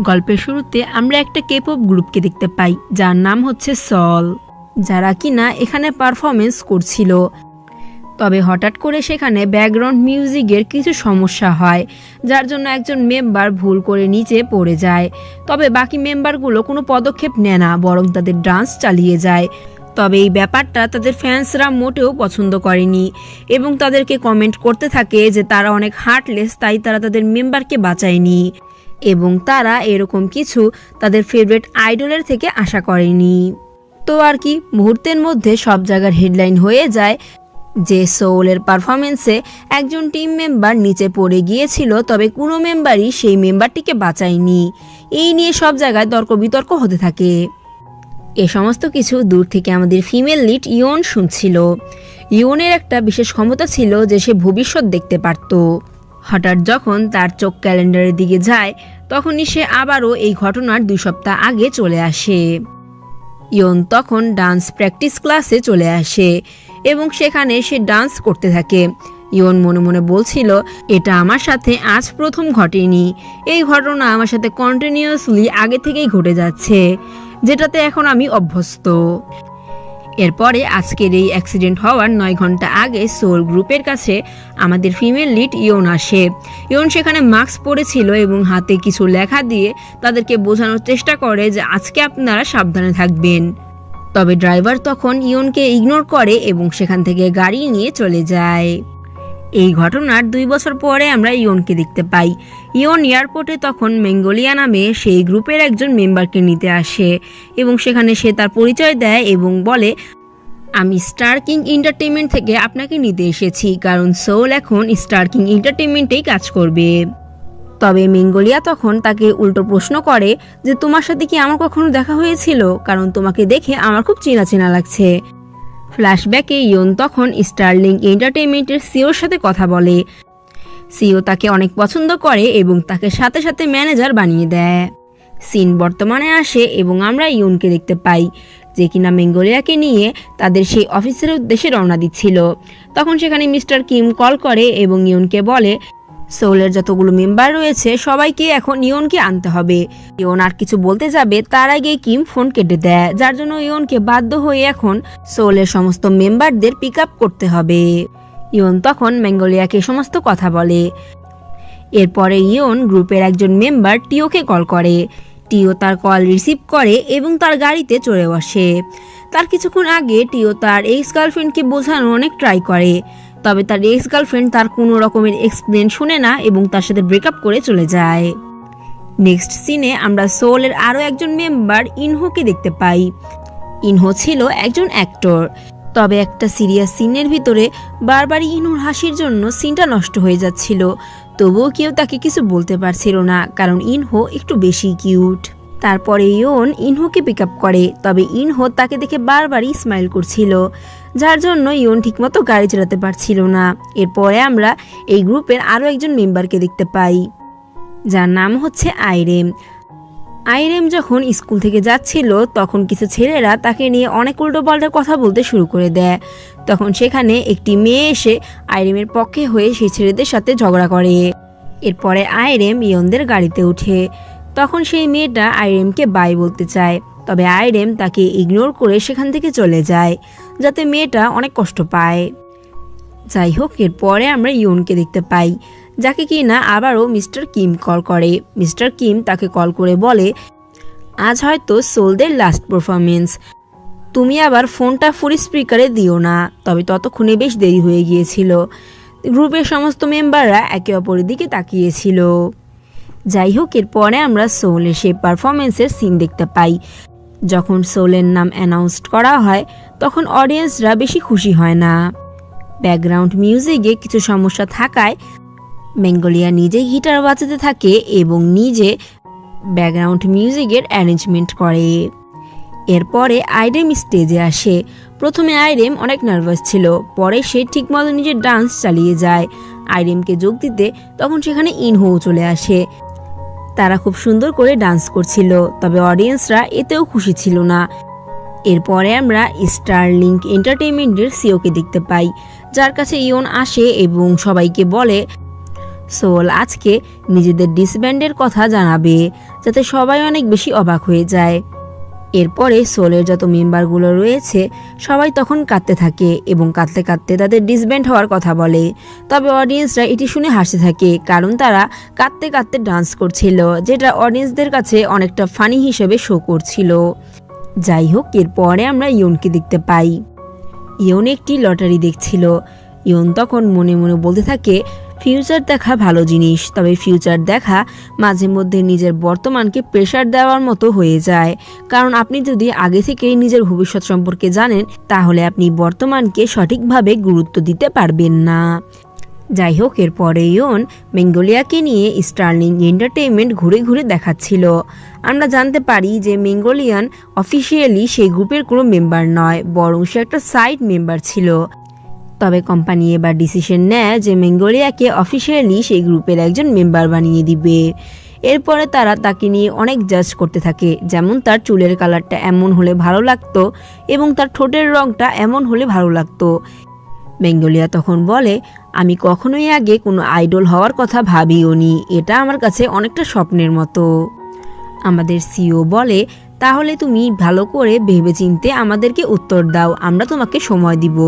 গল্পের শুরুতে আমরা একটা কেপপ গ্রুপকে দেখতে পাই যার নাম হচ্ছে সল, যারা কিনা এখানে পারফরমেন্স করছিল। তবে হঠাৎ করে সেখানে ব্যাকগ্রাউন্ড মিউজিকের কিছু সমস্যা হয়, যার জন্য একজন মেম্বার ভুল করে নিচে পড়ে যায়। তবে বাকি মেম্বারগুলো কোনো পদক্ষেপ নেয় না, বরং তাদের ডান্স চালিয়ে যায়। তবে এই ব্যাপারটা তাদের ফ্যান্সরা মোটেও পছন্দ করেনি এবং তাদেরকে কমেন্ট করতে থাকে যে তারা অনেক হার্টলেস, তাই তারা তাদের মেম্বারকে বাঁচায়নি এবং তারা এরকম কিছু তাদের ফেভারিট আইডলের থেকে আশা করেনি। তো আর কি, মুহূর্তের মধ্যে সব জায়গার হেডলাইন হয়ে যায় যে সোলের পারফরমেন্সে একজন টিম মেম্বার নিচে পড়ে গিয়েছিল, তবে কোনো মেম্বারই সেই মেম্বারটিকে বাঁচায়নি। এই নিয়ে সব জায়গায় তর্ক বিতর্ক হতে থাকে। এ সমস্ত কিছু দূর থেকে আমাদের ফিমেল লিড ইয়ন শুনছিল। ইয়নের একটা বিশেষ ক্ষমতা ছিল যে সে ভবিষ্যৎ দেখতে পারত। হঠাৎ যখন তার চোখ ক্যালেন্ডারের দিকে যায়, তখনই সে আবারও এই ঘটনার 2 সপ্তাহ আগে চলে আসে। ইয়ন তখন ডান্স প্র্যাকটিস ক্লাসে চলে আসে এবং সেখানে সে ডান্স করতে থাকে। ইয়ন মনে মনে বলছিল, এটা আমার সাথে আজ প্রথম ঘটেনি, এই ঘটনা আমার সাথে কন্টিনিউয়াসলি আগে থেকেই ঘটে যাচ্ছে, যেটাতে এখন আমি অভ্যস্ত। এরপরে আজকের এই অ্যাক্সিডেন্ট হওয়ার 9 ঘন্টা আগে সোল গ্রুপের কাছে আমাদের ফিমেল লিড ইয়ন আসে। ইয়ন সেখানে মাস্ক পরেছিল এবং হাতে কিছু লেখা দিয়ে তাদেরকে বোঝানোর চেষ্টা করে যে আজকে আপনারা সাবধানে থাকবেন। তবে ড্রাইভার তখন ইয়নকে ইগনোর করে এবং সেখান থেকে গাড়ি নিয়ে চলে যায়। এই ঘটনার 2 বছর পরে আমরা ইয়নকে দেখতে পাই। ইয়ন এয়ারপোর্টে তখন ম্যাঙ্গোলিয়া নামে সেই গ্রুপের একজন মেম্বারকে নিতে আসে এবং সেখানে সে তার পরিচয় দেয় এবং বলে, আমি স্টার কিং এন্টারটেইনমেন্ট থেকে আপনাকে নিতে এসেছি, কারণ সোল এখন স্টার কিং এন্টারটেইনমেন্টেই কাজ করবে। তবে ম্যাঙ্গোলিয়া তখন তাকে উল্টো প্রশ্ন করে যে তোমার সাথে কি আমার কখনো দেখা হয়েছিল, কারণ তোমাকে দেখে আমার খুব চেনা চেনা লাগছে। ফ্ল্যাশব্যাকে ইয়ন তখন স্টারলিং এন্টারটেইনমেন্টের সিওর সাথে কথা বলে। সিও তাকে অনেক পছন্দ করে এবং তাকে সাথে সাথে ম্যানেজার বানিয়ে দেয়। সিন বর্তমানে আসে এবং আমরা ইয়নকে দেখতে পাই যে কিনা ম্যাঙ্গোলিয়াকে নিয়ে তাদের সেই অফিসের উদ্দেশ্যে রওনা দিচ্ছিল। তখন সেখানে মিস্টার কিম কল করে এবং ইয়নকে বলে, সোলের যতগুলো মেম্বার রয়েছে সবাইকে এখন ইয়নকে আনতে হবে। ইয়ন আর কিছু বলতে যাবে তার আগে কিম ফোন কেটে দেয়, যার জন্য ইয়নকে বাধ্য হয়ে এখন সোলের সমস্ত মেম্বারদের পিক আপ করতে হবে। ইয়ন তখন ম্যাঙ্গোলিয়াকে সমস্ত কথা বলে। এরপরে ইয়ন গ্রুপের একজন মেম্বার টিওকে কল করে। টিও তার কল রিসিভ করে এবং তার গাড়িতে চড়ে বসে। তার কিছুক্ষণ আগে টিও তার এক্স গার্লফ্রেন্ডকে বোঝানোর অনেক ট্রাই করে, তবে তার এক্স গার্লফ্রেন্ড তার কোনো রকমের এক্সপ্লেন শুনে না এবং তার সাথে ব্রেকআপ করে চলে যায়। নেক্সট সিনে আমরা সোলের আরও একজন মেম্বার ইনহোকে দেখতে পাই। ইনহো ছিল একজন অ্যাক্টর, তবে একটা সিরিয়াস সিনের ভিতরে বারবারই ইনহোর হাসির জন্য সিনটা নষ্ট হয়ে যাচ্ছিল। তবুও কেউ তাকে কিছু বলতে পারছিল না, কারণ ইনহো একটু বেশি কিউট। তারপরে ইয়ন ইনহোকে পিক আপ করে, তবে ইনহো তাকে দেখে বারবারই স্মাইল করছিল, যার জন্য ইয়ন ঠিকমতো গাড়ি চালাতে পারছিল না। এরপরে আমরা এই গ্রুপের আরও একজন মেম্বারকে দেখতে পাই, যার নাম হচ্ছে আইরেম। আইরেম যখন স্কুল থেকে যাচ্ছিল তখন কিছু ছেলেরা তাকে নিয়ে অনেক উল্টোপাল্টা কথা বলতে শুরু করে দেয়। তখন সেখানে একটি মেয়ে এসে আইরেমের পক্ষে হয়ে সেই ছেলেদের সাথে ঝগড়া করে। এরপরে আইরেম ইয়নদের গাড়িতে উঠে। তখন সেই মেয়েটা আইরেমকে বাই বলতে চায়, তবে আইরেম তাকে ইগনোর করে সেখান থেকে চলে যায়, যাতে মেয়েটা অনেক কষ্ট পায়। যাই হোক, এরপরে আমরা ইয়নকে দেখতে পাই, যাকে কি না আবারও মিস্টার কিম কল করে। মিস্টার কিম তাকে কল করে বলে, আজ হয়তো সোলদের লাস্ট পারফরমেন্স, তুমি আবার ফোনটা ফুল স্পিকারে দিও না। তবে ততক্ষণে বেশ দেরি হয়ে গিয়েছিল। গ্রুপের সমস্ত মেম্বাররা একে অপরের দিকে তাকিয়েছিল। যাই হোক, এরপরে আমরা সোলের সেই পারফরমেন্সের সিন দেখতে পাই। যখন সোলের নাম অ্যানাউন্সড করা হয় তখন অডিয়েন্সরা বেশি খুশি হয় না। ব্যাকগ্রাউন্ড মিউজিকে কিছু সমস্যা থাকায় ম্যাঙ্গোলিয়া নিজেই গিটার বাজাতে থাকে এবং নিজে ব্যাকগ্রাউন্ড মিউজিকের অ্যারেঞ্জমেন্ট করে। এরপরে আইরেম স্টেজে আসে। প্রথমে আইরেম অনেক নার্ভাস ছিল, পরে সে ঠিকমতো নিজের ডান্স চালিয়ে যায়। আইরেমকে যোগ দিতে তখন সেখানে ইনহোও চলে আসে। তারা খুব সুন্দর করে ডান্স করছিল, তবে অডিয়েন্সরা এতেও খুশি ছিল না। এরপরে আমরা স্টারলিংক এন্টারটেইনমেন্টের সিওকে দেখতে পাই, যার কাছে ইয়ন আসে এবং সবাইকে বলে সোল আজকে নিজেদের ডিসব্যান্ডের কথা জানাবে, যাতে সবাই অনেক বেশি অবাক হয়ে যায়। এরপরে সোলের যত মেম্বারগুলো রয়েছে সবাই তখন কাঁদতে থাকে এবং কাঁদতে কাঁদতে তাদের ডিসব্যান্ড হওয়ার কথা বলে। তবে অডিয়েন্সরা এটি শুনে হাসতে থাকে, কারণ তারা কাঁদতে কাঁদতে ডান্স করছিল, যেটা অডিয়েন্সদের কাছে অনেকটা ফানি হিসেবে শো করছিল। যাই হোক, এরপরে আমরা ইয়নকে দেখতে পাই। ইয়ন একটি লটারি দেখছিল। ইয়ন তখন মনে মনে বলতে থাকে ফিউচার দেখা ভালো জিনিস, তবে ফিউচার দেখা মাঝে মধ্যে নিজের বর্তমানকে প্রেশার দেওয়ার মতো হয়ে যায়। কারণ আপনি যদি আগে থেকেই নিজের ভবিষ্যৎ সম্পর্কে জানেন তাহলে আপনি বর্তমানকে সঠিকভাবে গুরুত্ব দিতে পারবেন না। যাই হোক, এরপরে ইয়ন ম্যাঙ্গোলিয়াকে নিয়ে স্টারলিং এন্টারটেইনমেন্ট ঘুরে ঘুরে দেখাচ্ছিল। আমরা জানতে পারি যে ম্যাঙ্গোলিয়ান অফিসিয়ালি সেই গ্রুপের কোনো মেম্বার নয়, বরং সে একটা সাইড মেম্বার ছিল। তবে কোম্পানি এবার ডিসিশন নেয় যে ম্যাঙ্গোলিয়াকে অফিসিয়ালি সেই গ্রুপের একজন মেম্বার বানিয়ে দিবে। এরপরে তারা তাকে নিয়ে অনেক জাজ করতে থাকে, যেমন তার চুলের কালারটা এমন হলে ভালো লাগতো এবং তার ঠোঁটের রঙটা এমন হলে ভালো লাগতো। ম্যাঙ্গোলিয়া তখন বলে, আমি কখনোই আগে কোনো আইডল হওয়ার কথা ভাবিও নি, এটা আমার কাছে অনেকটা স্বপ্নের মতো। আমাদের সিও বলে, তাহলে তুমি ভালো করে ভেবেচিন্তে আমাদেরকে উত্তর দাও, আমরা তোমাকে সময় দিব,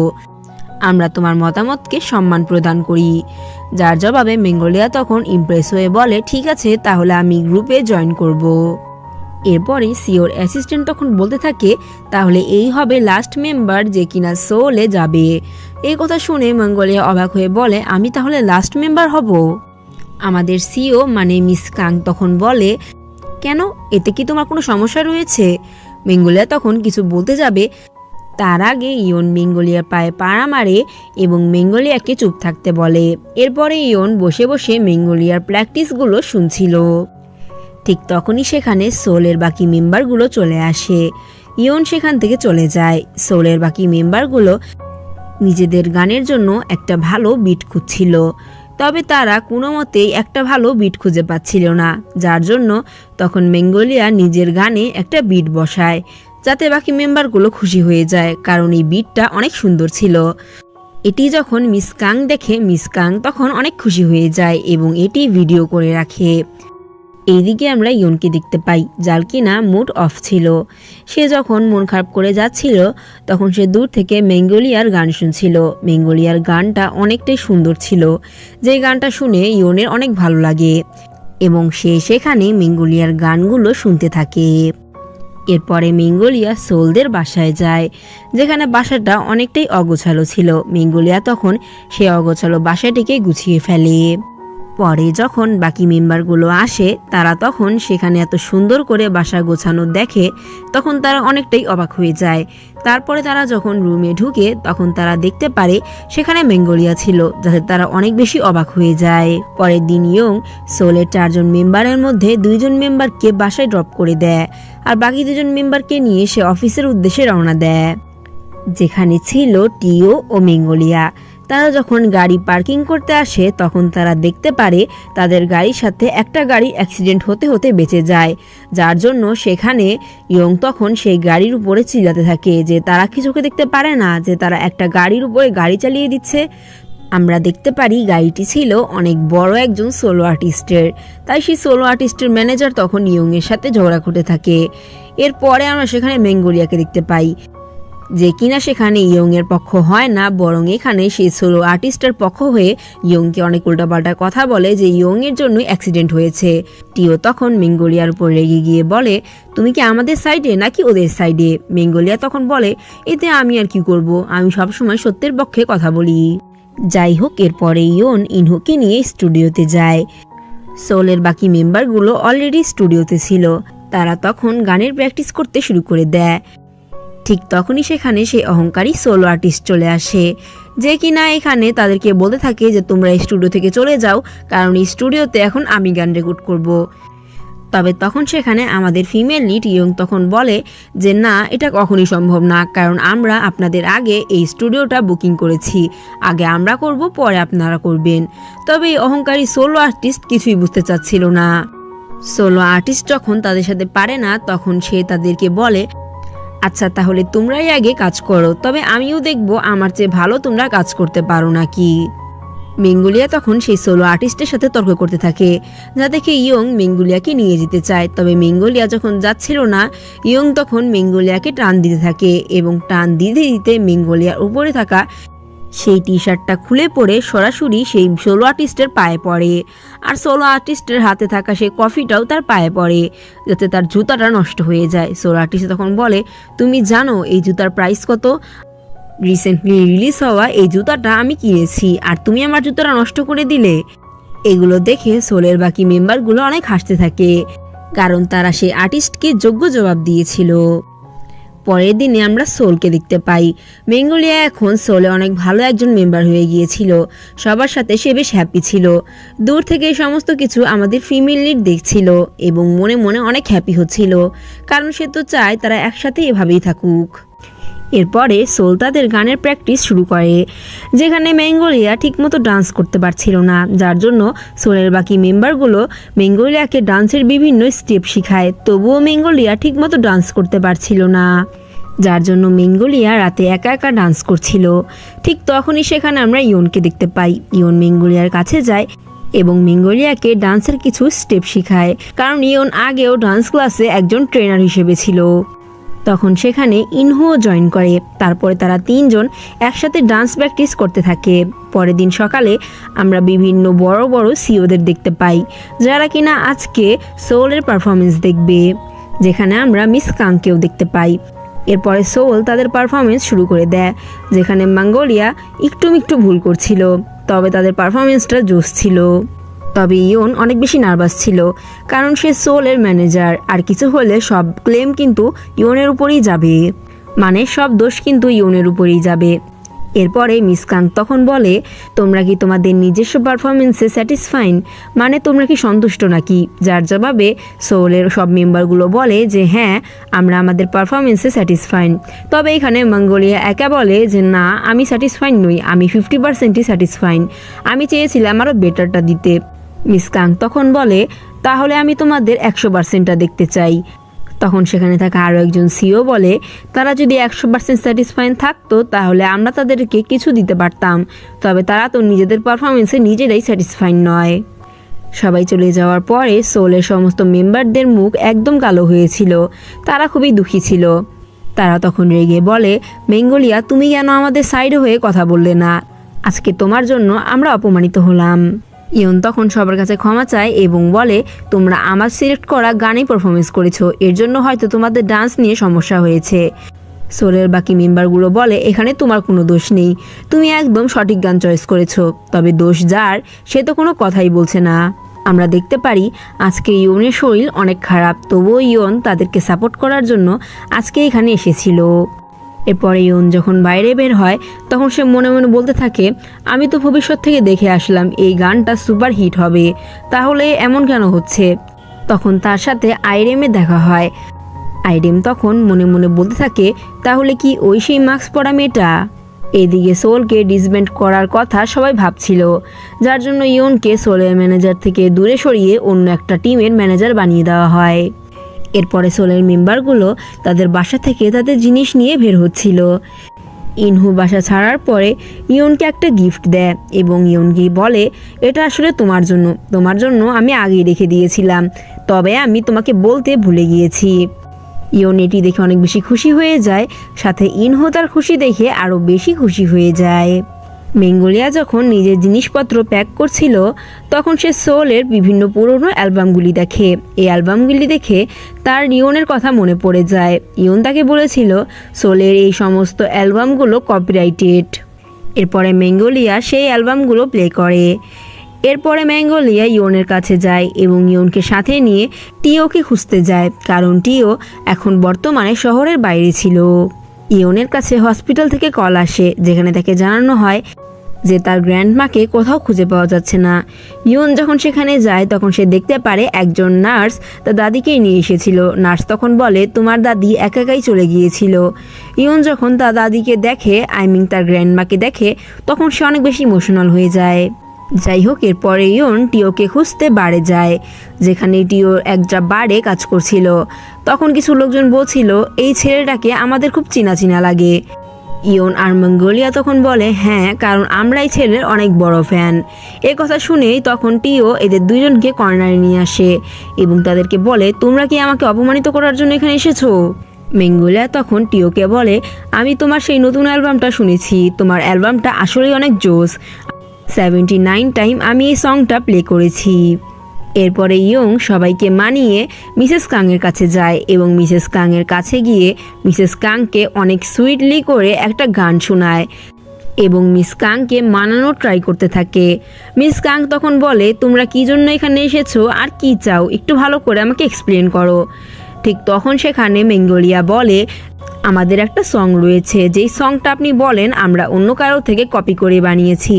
আমরা তোমার মতামতকে সম্মান প্রদান করি। যার জবাবে ম্যাঙ্গোলিয়া তখন ইমপ্রেস হয়ে বলে, ঠিক আছে, তাহলে আমি গ্রুপে জয়েন করব। এরপরে সিওর অ্যাসিস্ট্যান্ট তখন বলতে থাকে, তাহলে এই হবে লাস্ট মেম্বার যে কিনা সোলে যাবে। এই কথা শুনে ম্যাঙ্গোলিয়া অবাক হয়ে বলে, আমি তাহলে লাস্ট মেম্বার হব? আমাদের সিও মানে মিস কাং তখন বলে, কেন, এতে কি তোমার কোনো সমস্যা রয়েছে? ম্যাঙ্গোলিয়া তখন কিছু বলতে যাবে, তার আগে ইয়ন ম্যাঙ্গোলিয়ার পায়ে পাড়া মারে এবং ম্যাঙ্গোলিয়াকে চুপ থাকতে বলে। এরপরে ইয়ন বসে বসে ম্যাঙ্গোলিয়ার প্র্যাকটিসগুলো শুনছিল। ঠিক তখনই সেখানে সোলের বাকি মেম্বারগুলো চলে আসে। ইয়ন সেখান থেকে চলে যায়। সোলের বাকি মেম্বারগুলো নিজেদের গানের জন্য একটা ভালো বিট খুঁজছিল, তবে তারা কোনো মতেই একটা ভালো বিট খুঁজে পাচ্ছিল না। যার জন্য তখন ম্যাঙ্গোলিয়া নিজের গানে একটা বিট বসায়, যাতে বাকি মেম্বারগুলো খুশি হয়ে যায়, কারণ এই বিটটা অনেক সুন্দর ছিল। এটি যখন মিস কাং দেখে, মিস কাং তখন অনেক খুশি হয়ে যায় এবং এটি ভিডিও করে রাখে। এইদিকে আমরা ইয়নকে দেখতে পাই, যার কিনা মুড অফ ছিল। সে যখন মন খারাপ করে যাচ্ছিল তখন সে দূর থেকে ম্যাঙ্গোলিয়ার গান শুনছিল। ম্যাঙ্গোলিয়ার গানটা অনেকটাই সুন্দর ছিল, যে গানটা শুনে ইয়নের অনেক ভালো লাগে এবং সে সেখানে ম্যাঙ্গোলিয়ার গানগুলো শুনতে থাকে। এরপরে ম্যাঙ্গোলিয়া সোলদের বাসায় যায়, যেখানে বাসাটা অনেকটাই অগোছালো ছিল। ম্যাঙ্গোলিয়া তখন সে অগোছালো বাসাটিকে গুছিয়ে ফেলে। পরে যখন বাকি মেম্বারগুলো আসে তারা তখন সেখানে এত সুন্দর করে বাসা গোছানো দেখে, তখন তারা অনেকটাই অবাক হয়ে যায়। তারপরে তারা যখন রুমে ঢুকে তখন তারা দেখতে পারে সেখানে ম্যাঙ্গোলিয়া ছিল, যাতে তারা অনেক বেশি অবাক হয়ে যায়। পরের দিন ইয়ং সোলের 4 জন মেম্বারের মধ্যে 2 জন মেম্বারকে বাসায় ড্রপ করে দেয়, আর বাকি 2 জন মেম্বারকে নিয়ে সে অফিসের উদ্দেশ্যে রওনা দেয়, যেখানে ছিল টিও ও ম্যাঙ্গোলিয়া। তারা যখন গাড়ি পার্কিং করতে আসে তখন তারা দেখতে পারে তাদের গাড়ির সাথে একটা গাড়ি অ্যাক্সিডেন্ট হতে হতে বেঁচে যায়, যার জন্য সেখানে ইয়ং তখন সেই গাড়ির উপরে চিল্লাতে থাকে যে তারা কি চোখে দেখতে পারে না যে তারা একটা গাড়ির উপরে গাড়ি চালিয়ে দিচ্ছে। আমরা দেখতে পারি গাড়িটি ছিল অনেক বড় একজন সোলো আর্টিস্টের, তাই সেই সোলো আর্টিস্টের ম্যানেজার তখন ইয়ংয়ের সাথে ঝগড়া করতে থাকে। এরপরে আমরা সেখানে ম্যাঙ্গোলিয়াকে দেখতে পাই। যে কিনা সেখানে ইয়ং এর পক্ষ হয় না, বরং এখানে সেই সোলো আর্টিস্টের পক্ষ হয়ে ইয়ংকে অনেক উল্টাপাল্টা কথা বলে যে ইয়ং এর জন্য অ্যাক্সিডেন্ট হয়েছে। টিও তখন মেঙ্গোলিয়ার উপর রেগে গিয়ে বলে, তুমি কি আমাদের সাইডে নাকি ওদের সাইডে? মেঙ্গোলিয়া তখন বলে, এতে আমি আর কি করব, আমি সবসময় সত্যের পক্ষে কথা বলি। যাই হোক, এরপরে ইয়ন ইনহুকে নিয়ে স্টুডিওতে যায়। সোলের বাকি মেম্বারগুলো অলরেডি স্টুডিওতে ছিল। তারা তখন গানের প্র্যাকটিস করতে শুরু করে দেয়। ঠিক তখনই সেখানে সেই অহংকারী সোলো আর্টিস্ট চলে আসে, যে কিনা এখানে তাদেরকে বলতে থাকে যে তোমরা এই স্টুডিও থেকে চলে যাও, কারণ এই স্টুডিওতে এখন আমি গান রেকর্ড করব। তবে তখন সেখানে আমাদের ফিমেল লিড ইয়ং তখন বলে যে না, এটা কখনই সম্ভব না, কারণ আমরা আপনাদের আগে এই স্টুডিওটা বুকিং করেছি, আগে আমরা করব, পরে আপনারা করবেন। তবে এই অহংকারী সোলো আর্টিস্ট কিছুই বুঝতে চাচ্ছিল না। সোলো আর্টিস্ট যখন তাদের সাথে পারে না, তখন সে তাদেরকে বলে, আচ্ছা তাহলে তোমরাই আগে কাজ করো, তবে আমিও দেখব আমার চেয়ে ভালো তোমরা কাজ করতে পারো নাকি। মেঙ্গোলিয়া তখন সেই সোলো আর্টিস্টের সাথে তর্ক করতে থাকে, যা দেখে ইয়ং মেঙ্গোলিয়াকে নিয়ে যেতে চায়। তবে মেঙ্গোলিয়া যখন যাচ্ছিল না, ইয়ং তখন মেঙ্গোলিয়াকে টান দিতে থাকে এবং টান দিতে দিতে মেঙ্গোলিয়ার উপরে থাকা সেই টি শার্টটা খুলে পড়ে সরাসরি সেই সোলো আর্টিস্টের পায়ে পড়ে। আর সোলো আর্টিস্টের হাতে থাকা সেই কফিটাও তার পায়ে পড়ে, যাতে তার জুতাটা নষ্ট হয়ে যায়। সোলো আর্টিস্ট তখন বলে, তুমি জানো এই জুতার প্রাইস কত? রিসেন্টলি রিলিজ হওয়া এই জুতাটা আমি কিনেছি, আর তুমি আমার জুতাটা নষ্ট করে দিলে। এগুলো দেখে সোলের বাকি মেম্বারগুলো অনেক হাসতে থাকে, কারণ তারা সেই আর্টিস্টকে যোগ্য জবাব দিয়েছিল। পরের দিনে আমরা সোলকে দেখতে পাই। মেঙ্গোলিয়া এখন সোলে অনেক ভালো একজন মেম্বার হয়ে গিয়েছিল, সবার সাথে সে বেশ হ্যাপি ছিল। দূর থেকে সমস্ত কিছু আমাদের ফিমেল লিড দেখছিল এবং মনে মনে অনেক হ্যাপি হচ্ছিল, কারণ সে তো চায় তারা একসাথে এভাবেই থাকুক। এরপরে সোল তাদের গানের প্র্যাকটিস শুরু করে, যেখানে মেঙ্গোলিয়া ঠিকমতো ডান্স করতে পারছিল না, যার জন্য সোলের বাকি মেম্বারগুলো মেঙ্গোলিয়াকে ডান্সের বিভিন্ন স্টেপ শেখায়। তবুও মেঙ্গোলিয়া ঠিকমতো ডান্স করতে পারছিল না, যার জন্য মেঙ্গোলিয়া রাতে একা একা ডান্স করছিল। ঠিক তখনই সেখানে আমরা ইয়নকে দেখতে পাই। ইয়ন মেঙ্গোলিয়ার কাছে যায় এবং মেঙ্গোলিয়াকে ডান্সের কিছু স্টেপ শেখায়, কারণ ইয়ন আগেও ডান্স ক্লাসে একজন ট্রেনার হিসেবে ছিল। তখন সেখানে ইনহুও জয়েন করে। তারপরে তারা তিনজন একসাথে ডান্স প্র্যাকটিস করতে থাকে। পরের দিন সকালে আমরা বিভিন্ন বড় বড় সিওদের দেখতে পাই, যারা কিনা আজকে সোলের পারফরমেন্স দেখবে, যেখানে আমরা মিস কাংকেও দেখতে পাই। এরপরে সোল তাদের পারফরমেন্স শুরু করে দেয়, যেখানে মঙ্গোলিয়া একটু ভুল করছিল, তবে তাদের পারফরমেন্সটা জোশ ছিল। তবে ইয়ন অনেক বেশি নার্ভাস ছিল, কারণ সে সোলের ম্যানেজার, আর কিছু হলে সব ক্লেম কিন্তু ইয়নের উপরেই যাবে, মানে সব দোষ কিন্তু ইয়নের উপরেই যাবে। এরপরে মিস কাং তখন বলে, তোমরা কি তোমাদের নিজস্ব পারফরমেন্সে স্যাটিসফাইন, মানে তোমরা কি সন্তুষ্ট নাকি? যার জবাবে সোলের সব মেম্বারগুলো বলে যে হ্যাঁ, আমরা আমাদের পারফরমেন্সে স্যাটিসফাইন। তবে এখানে মঙ্গোলিয়া একা বলে যে না, আমি স্যাটিসফাইন নই, আমি 50%ই স্যাটিসফাইন, আমি চেয়েছিলাম আরও বেটারটা দিতে। মিস কাং তখন বলে, তাহলে আমি তোমাদের 100%টা দেখতে চাই। তখন সেখানে থাকা আরও একজন সিও বলে, তারা যদি 100% স্যাটিসফাইন থাকতো তাহলে আমরা তাদেরকে কিছু দিতে পারতাম, তবে তারা তো নিজেদের পারফরমেন্সে নিজেরাই স্যাটিসফাইন নয়। সবাই চলে যাওয়ার পরে সোলের সমস্ত মেম্বারদের মুখ একদম কালো হয়েছিল, তারা খুবই দুঃখী ছিল। তারা তখন রেগে বলে, মেঙ্গোলিয়া তুমি কেন আমাদের সাইড হয়ে কথা বললে না? আজকে তোমার জন্য আমরা অপমানিত হলাম। ইয়ন তখন সবার কাছে ক্ষমা চায় এবং বলে, তোমরা আমার সিলেক্ট করা গানেই পারফরমেন্স করেছো, এর জন্য হয়তো তোমাদের ডান্স নিয়ে সমস্যা হয়েছে। সোলের বাকি মেম্বারগুলো বলে, এখানে তোমার কোনো দোষ নেই, তুমি একদম সঠিক গান চয়েস করেছো, তবে দোষ যার, সে তো কোনো কথাই বলছে না। আমরা দেখতে পারি আজকে ইয়নের শরীর অনেক খারাপ, তবুও ইয়ন তাদেরকে সাপোর্ট করার জন্য আজকে এখানে এসেছিল। এরপরে ইয়ন যখন বাইরে বের হয়, তখন সে মনে মনে বলতে থাকে, আমি তো ভবিষ্যৎ থেকে দেখে আসলাম এই গানটা সুপার হিট হবে, তাহলে এমন কেন হচ্ছে? তখন তার সাথে আইরেমের দেখা হয়। আইরেম তখন মনে মনে বলতে থাকে, তাহলে কি ওই সেই মাস্ক পরা মেয়েটা? এদিকে সোলকে ডিসব্যান্ড করার কথা সবাই ভাবছিল, যার জন্য ইয়নকে সোলের ম্যানেজার থেকে দূরে সরিয়ে অন্য একটা টিমের ম্যানেজার বানিয়ে দেওয়া হয়। এরপরে সোলের মেম্বারগুলো তাদের বাসা থেকে তাদের জিনিস নিয়ে বের হচ্ছিল। ইনহু বাসা ছাড়ার পরে ইয়নকে একটা গিফট দেয় এবং ইয়নকে বলে, এটা আসলে তোমার জন্য আমি আগেই রেখে দিয়েছিলাম, তবে আমি তোমাকে বলতে ভুলে গিয়েছি। ইয়ন এটি দেখে অনেক বেশি খুশি হয়ে যায়, সাথে ইনহো তার খুশি দেখে আরও বেশি খুশি হয়ে যায়। ম্যাঙ্গোলিয়া যখন নিজের জিনিসপত্র প্যাক করছিল তখন সে সোলের বিভিন্ন পুরনো অ্যালবামগুলি দেখে। এই অ্যালবামগুলি দেখে তার ইয়নের কথা মনে পড়ে যায়। ইয়ন তাকে বলেছিল সোলের এই সমস্ত অ্যালবামগুলো কপিরাইটেড। এরপরে ম্যাঙ্গোলিয়া সেই অ্যালবামগুলো প্লে করে। এরপরে ম্যাঙ্গোলিয়া ইয়নের কাছে যায় এবং ইয়নকে সাথে নিয়ে টিওকে খুঁজতে যায়, কারণ টিও এখন বর্তমানে শহরের বাইরে ছিল। ইয়নের কাছে হসপিটাল থেকে কল আসে, যেখানে তাকে জানানো হয় যে তার গ্র্যান্ডমাকে কোথাও খুঁজে পাওয়া যাচ্ছে না। ইয়ন যখন সেখানে যায় তখন সে দেখতে পারে একজন নার্স তার দাদিকেই নিয়ে এসেছিল। নার্স তখন বলে তোমার দাদি একাই চলে গিয়েছিল। ইয়ন যখন তার দাদিকে দেখে, তার গ্র্যান্ডমাকে দেখে, তখন সে অনেক বেশি ইমোশনাল হয়ে যায়। যাই হোক, এরপরে ইয়ন টিওকে খুঁজতে বারে যায়, যেখানে টিও একটা বারে কাজ করছিল। তখন কিছু লোকজন বলছিল এই ছেলেটাকে আমাদের খুব চেনা চেনা লাগে। ইয়ন আর ম্যাঙ্গোলিয়া তখন বলে হ্যাঁ, কারণ আমরা এই ছেলের অনেক বড় ফ্যান। এ কথা শুনেই তখন টিও এদের দুইজনকে কর্নারে নিয়ে আসে এবং তাদেরকে বলে তোমরা কি আমাকে অপমানিত করার জন্য এখানে এসেছো? ম্যাঙ্গোলিয়া তখন টিওকে বলে আমি তোমার সেই নতুন অ্যালবামটা শুনেছি, তোমার অ্যালবামটা আসলেই অনেক জোস। 79 টাইম আমি এই সংটা প্লে করেছি। এরপরে ইয়ং সবাইকে মানিয়ে মিসেস কাংয়ের কাছে যায় এবং মিসেস কাংয়ের কাছে গিয়ে মিসেস কাংকে অনেক সুইটলি করে একটা গান শোনায় এবং মিস কাংকে মানানোর ট্রাই করতে থাকে। মিস কাং তখন বলে তোমরা কী জন্য এখানে এসেছো আর কি চাও, একটু ভালো করে আমাকে এক্সপ্লেন করো। ঠিক তখন সেখানে ম্যাঙ্গোলিয়া বলে আমাদের একটা সং রয়েছে, যেই সংটা আপনি বলেন আমরা অন্য কারো থেকে কপি করে বানিয়েছি।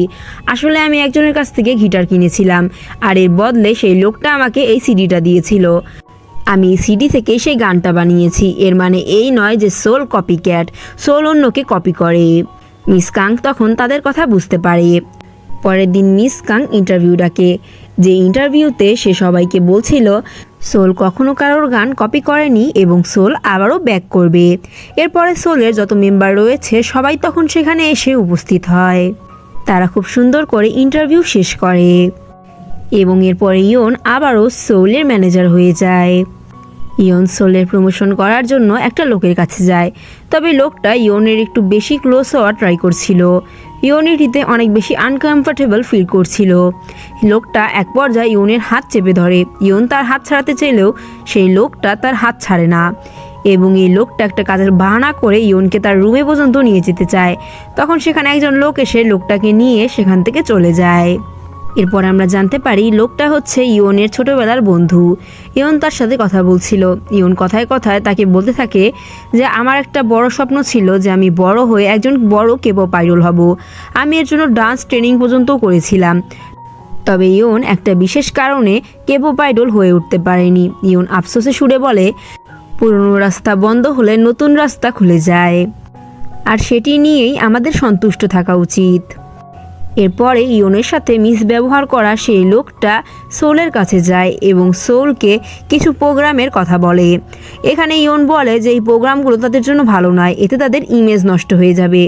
আসলে আমি একজনের কাছ থেকে গিটার কিনেছিলাম আর এর বদলে সেই লোকটা আমাকে এই সিডিটা দিয়েছিল। আমি সিডি থেকে সেই গানটা বানিয়েছি। এর মানে এই নয় যে সোল কপি ক্যাট, সোল অন্যকে কপি করে। মিস কাং তখন তাদের কথা বুঝতে পারে। পরের দিন মিস কাং ইন্টারভিউ ডাকে, যে ইন্টারভিউতে সে সবাইকে বলছিল সোল কখনো কারোর গান কপি করেনি এবং সোল আবারও ব্যাক করবে। এরপরে সোলের যত মেম্বার রয়েছে সবাই তখন সেখানে এসে উপস্থিত হয়। তারা খুব সুন্দর করে ইন্টারভিউ শেষ করে এবং এরপরে ইয়ন আবারও সোলের ম্যানেজার হয়ে যায়। ইয়ন সোলের প্রমোশন করার জন্য একটা লোকের কাছে যায়, তবে লোকটা ইয়নের একটু বেশি ক্লোজ হওয়ার ট্রাই করছিল। ইয়ন এটিতে অনেক বেশি আনকমফর্টেবল ফিল করছিল। লোকটা এক পর্যায়ে ইয়নের হাত চেপে ধরে। ইয়ন তার হাত ছাড়াতে চাইলেও সেই লোকটা তার হাত ছাড়ে না এবং এই লোকটা একটা কাজের বাহানা করে ইয়নকে তার রুমে পর্যন্ত নিয়ে যেতে চায়। তখন সেখানে একজন লোক এসে লোকটাকে নিয়ে সেখান থেকে চলে যায়। এরপর আমরা জানতে পারি লোকটা হচ্ছে ইয়নের ছোটবেলার বন্ধু। ইয়ন তার সাথে কথা বলছিল। ইয়ন কথায় কথায় তাকে বলতে থাকে যে আমার একটা বড় স্বপ্ন ছিল যে আমি বড় হয়ে একজন বড় কেপপ আইডল হব। আমি এর জন্য ডান্স ট্রেনিং পর্যন্ত করেছিলাম, তবে ইয়ন একটা বিশেষ কারণে কেপপ আইডল হয়ে উঠতে পারেনি। ইয়ন আফসোসে সুরে বলে পুরনো রাস্তা বন্ধ হলে নতুন রাস্তা খুলে যায়, আর সেটি নিয়েই আমাদের সন্তুষ্ট থাকা উচিত। এরপরে ইয়নের সাথে মিসব্যবহার করা সেই লোকটা সোলের কাছে যায় এবং সোলকে কিছু প্রোগ্রামের কথা বলে। এখানে ইয়ন বলে যে এই প্রোগ্রামগুলো তাদের জন্য ভালো নয়, এতে তাদের ইমেজ নষ্ট হয়ে যাবে।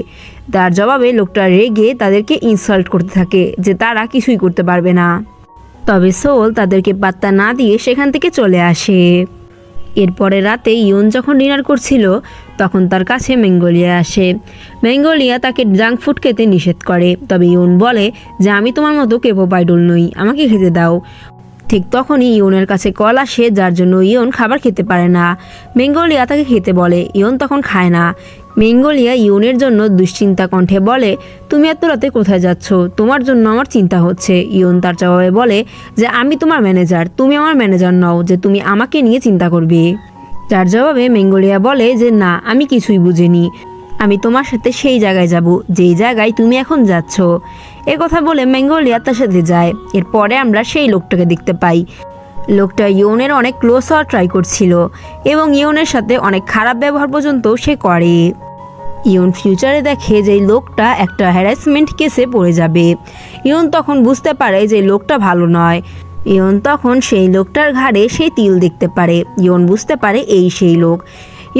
তার জবাবে লোকটা রেগে তাদেরকে ইনসাল্ট করতে থাকে যে তারা কিছুই করতে পারবে না। তবে সোল তাদেরকে পাত্তা না দিয়ে সেখান থেকে চলে আসে। এরপরে রাতে ইয়ন যখন ডিনার করছিল তখন তার কাছে ম্যাঙ্গোলিয়া আসে। ম্যাঙ্গোলিয়া তাকে জাঙ্ক ফুড খেতে নিষেধ করে, তবে ইয়ন বলে যে আমি তোমার মতো কেপপ আইডল নই, আমাকে খেতে দাও। ঠিক তখনই ইয়নের কাছে কল আসে, যার জন্য ইয়ন খাবার খেতে পারে না। ম্যাঙ্গোলিয়া তাকে খেতে বলে, ইয়ন তখন খায় না। ম্যাঙ্গোলিয়া ইয়নের জন্য দুশ্চিন্তা কণ্ঠে বলে তুমি এত রাতে কোথায় যাচ্ছ, তোমার জন্য আমার চিন্তা হচ্ছে। ইয়ন তার জবাবে বলে যে আমি তোমার ম্যানেজার, তুমি আমার ম্যানেজার নও যে তুমি আমাকে নিয়ে চিন্তা করবে। যার জবাবে ম্যাঙ্গোলিয়া বলে যে না, আমি কিছুই বুঝিনি, আমি তোমার সাথে সেই জায়গায় যাব যেই জায়গায় তুমি এখন যাচ্ছ। এ কথা বলে ম্যাঙ্গোলিয়া তার সাথে যায়। এরপরে আমরা সেই লোকটাকে দেখতে পাই। লোকটা ইয়নের অনেক ক্লোজ হওয়ার ট্রাই করছিল এবং ইয়নের সাথে অনেক খারাপ ব্যবহার পর্যন্ত সে করে। ইয়ন ফিউচারে দেখে যে লোকটা একটা হ্যারাসমেন্ট কেসে পড়ে যাবে। ইয়ন তখন বুঝতে পারে যে লোকটা ভালো নয়। ইয়ন তখন সেই লোকটার ঘাড়ে সেই তিল দেখতে পারে। ইয়ন বুঝতে পারে এই সেই লোক।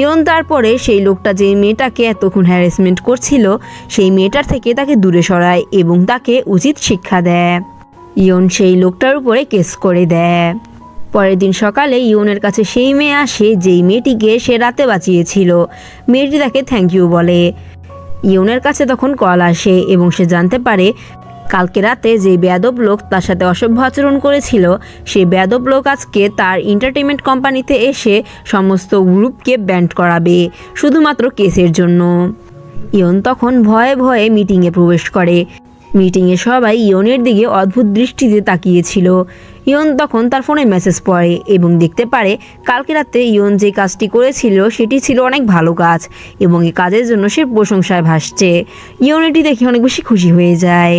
ইয়ন তারপরে সেই লোকটা যে মেয়েটাকে এতক্ষণ হ্যারাসমেন্ট করছিল সেই মেয়েটার থেকে তাকে দূরে সরায় এবং তাকে উচিত শিক্ষা দেয়। ইয়ন সেই লোকটার উপরে কেস করে দেয়। পরের দিন সকালে ইয়নের কাছে সেই মেয়ে আসে যেই মেয়েটিকে সে রাতে বাঁচিয়েছিল। মেয়েটি তাকে থ্যাংক ইউ বলে। ইয়নের কাছে তখন কল আসে এবং সে জানতে পারে কালকে রাতে যে বেয়াদব লোক তার সাথে অসভ্য আচরণ করেছিল সেই বেয়াদব লোক আজকে তার এন্টারটেইনমেন্ট কোম্পানিতে এসে সমস্ত গ্রুপকে ব্যান্ড করাবে শুধুমাত্র কেসের জন্য। ইয়ন তখন ভয়ে ভয়ে মিটিংয়ে প্রবেশ করে। মিটিংয়ে সবাই ইয়নের দিকে অদ্ভুত দৃষ্টিতে তাকিয়েছিল। ইয়ন তখন তার ফোনে মেসেজ পড়ে এবং দেখতে পারে কালকে রাতে ইয়ন যে কাজটি করেছিল সেটি ছিল অনেক ভালো কাজ এবং এই কাজের জন্য সে প্রশংসায় ভাসছে। ইয়ন এটি দেখে অনেক বেশি খুশি হয়ে যায়।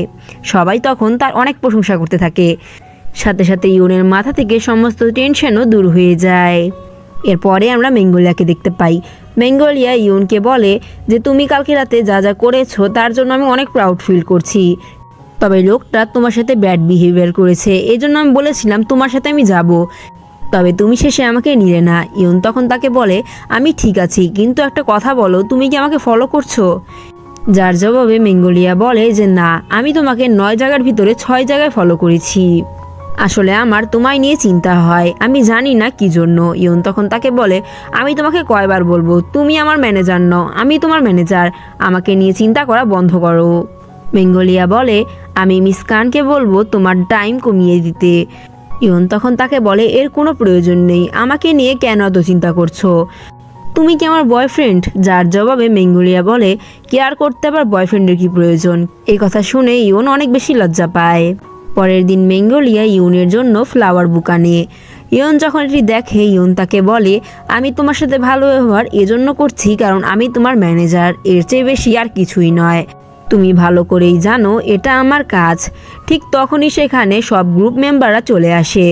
সবাই তখন তার অনেক প্রশংসা করতে থাকে। সাথে সাথে ইয়নের মাথা থেকে সমস্ত টেনশনও দূর হয়ে যায়। এরপরে আমরা ম্যাঙ্গোলিয়াকে দেখতে পাই। ম্যাঙ্গোলিয়া ইয়নকে বলে যে তুমি কালকে রাতে যা যা করেছো তার জন্য আমি অনেক প্রাউড ফিল করছি, তবে লোকটা তোমার সাথে ব্যাড বিহেভিয়ার করেছে, এই জন্য আমি বলেছিলাম তোমার সাথে আমি যাব, তবে তুমি শেষে আমাকে নিলে না। ইয়ন তখন তাকে বলে আমি ঠিক আছি, কিন্তু একটা কথা বলো, তুমি কি আমাকে ফলো করছো? যার জবাবে ম্যাঙ্গোলিয়া বলে যে না, আমি তোমাকে 9 জায়গার ভিতরে 6 জায়গায় ফলো করেছি। আসলে আমার তোমায় নিয়ে চিন্তা হয়, আমি জানি না কি জন্য। ইয়ন তখন তাকে বলে আমি তোমাকে কয়বার বলবো, তুমি আমার ম্যানেজার নও, আমি তোমার ম্যানেজার, আমাকে নিয়ে চিন্তা করা বন্ধ করো। ম্যাঙ্গোলিয়া বলে আমি মিস খানকে বলবো তোমার টাইম কমিয়ে দিতে। ইয়ন তখন তাকে বলে এর কোনো প্রয়োজন নেই, আমাকে নিয়ে কেন এত চিন্তা করছো, তুমি কি আমার বয়ফ্রেন্ড? যার জবাবে ম্যাঙ্গোলিয়া বলে কেয়ার করতে আবার বয়ফ্রেন্ডের কি প্রয়োজন? এই কথা শুনে ইয়ন অনেক বেশি লজ্জা পায়। পরের দিন ম্যাঙ্গোলিয়া ইয়নের জন্য ফ্লাওয়ার বুক আনে। ইয়ন যখন এটি দেখে ইয়ন তাকে বলে আমি তোমার সাথে ভালো ব্যবহার এজন্য করছি কারণ আমি তোমার ম্যানেজার, এর চেয়ে বেশি আর কিছুই নয়, তুমি ভালো করেই জানো এটা আমার কাজ। ঠিক তখনই সেখানে সব গ্রুপ মেম্বাররা চলে আসে।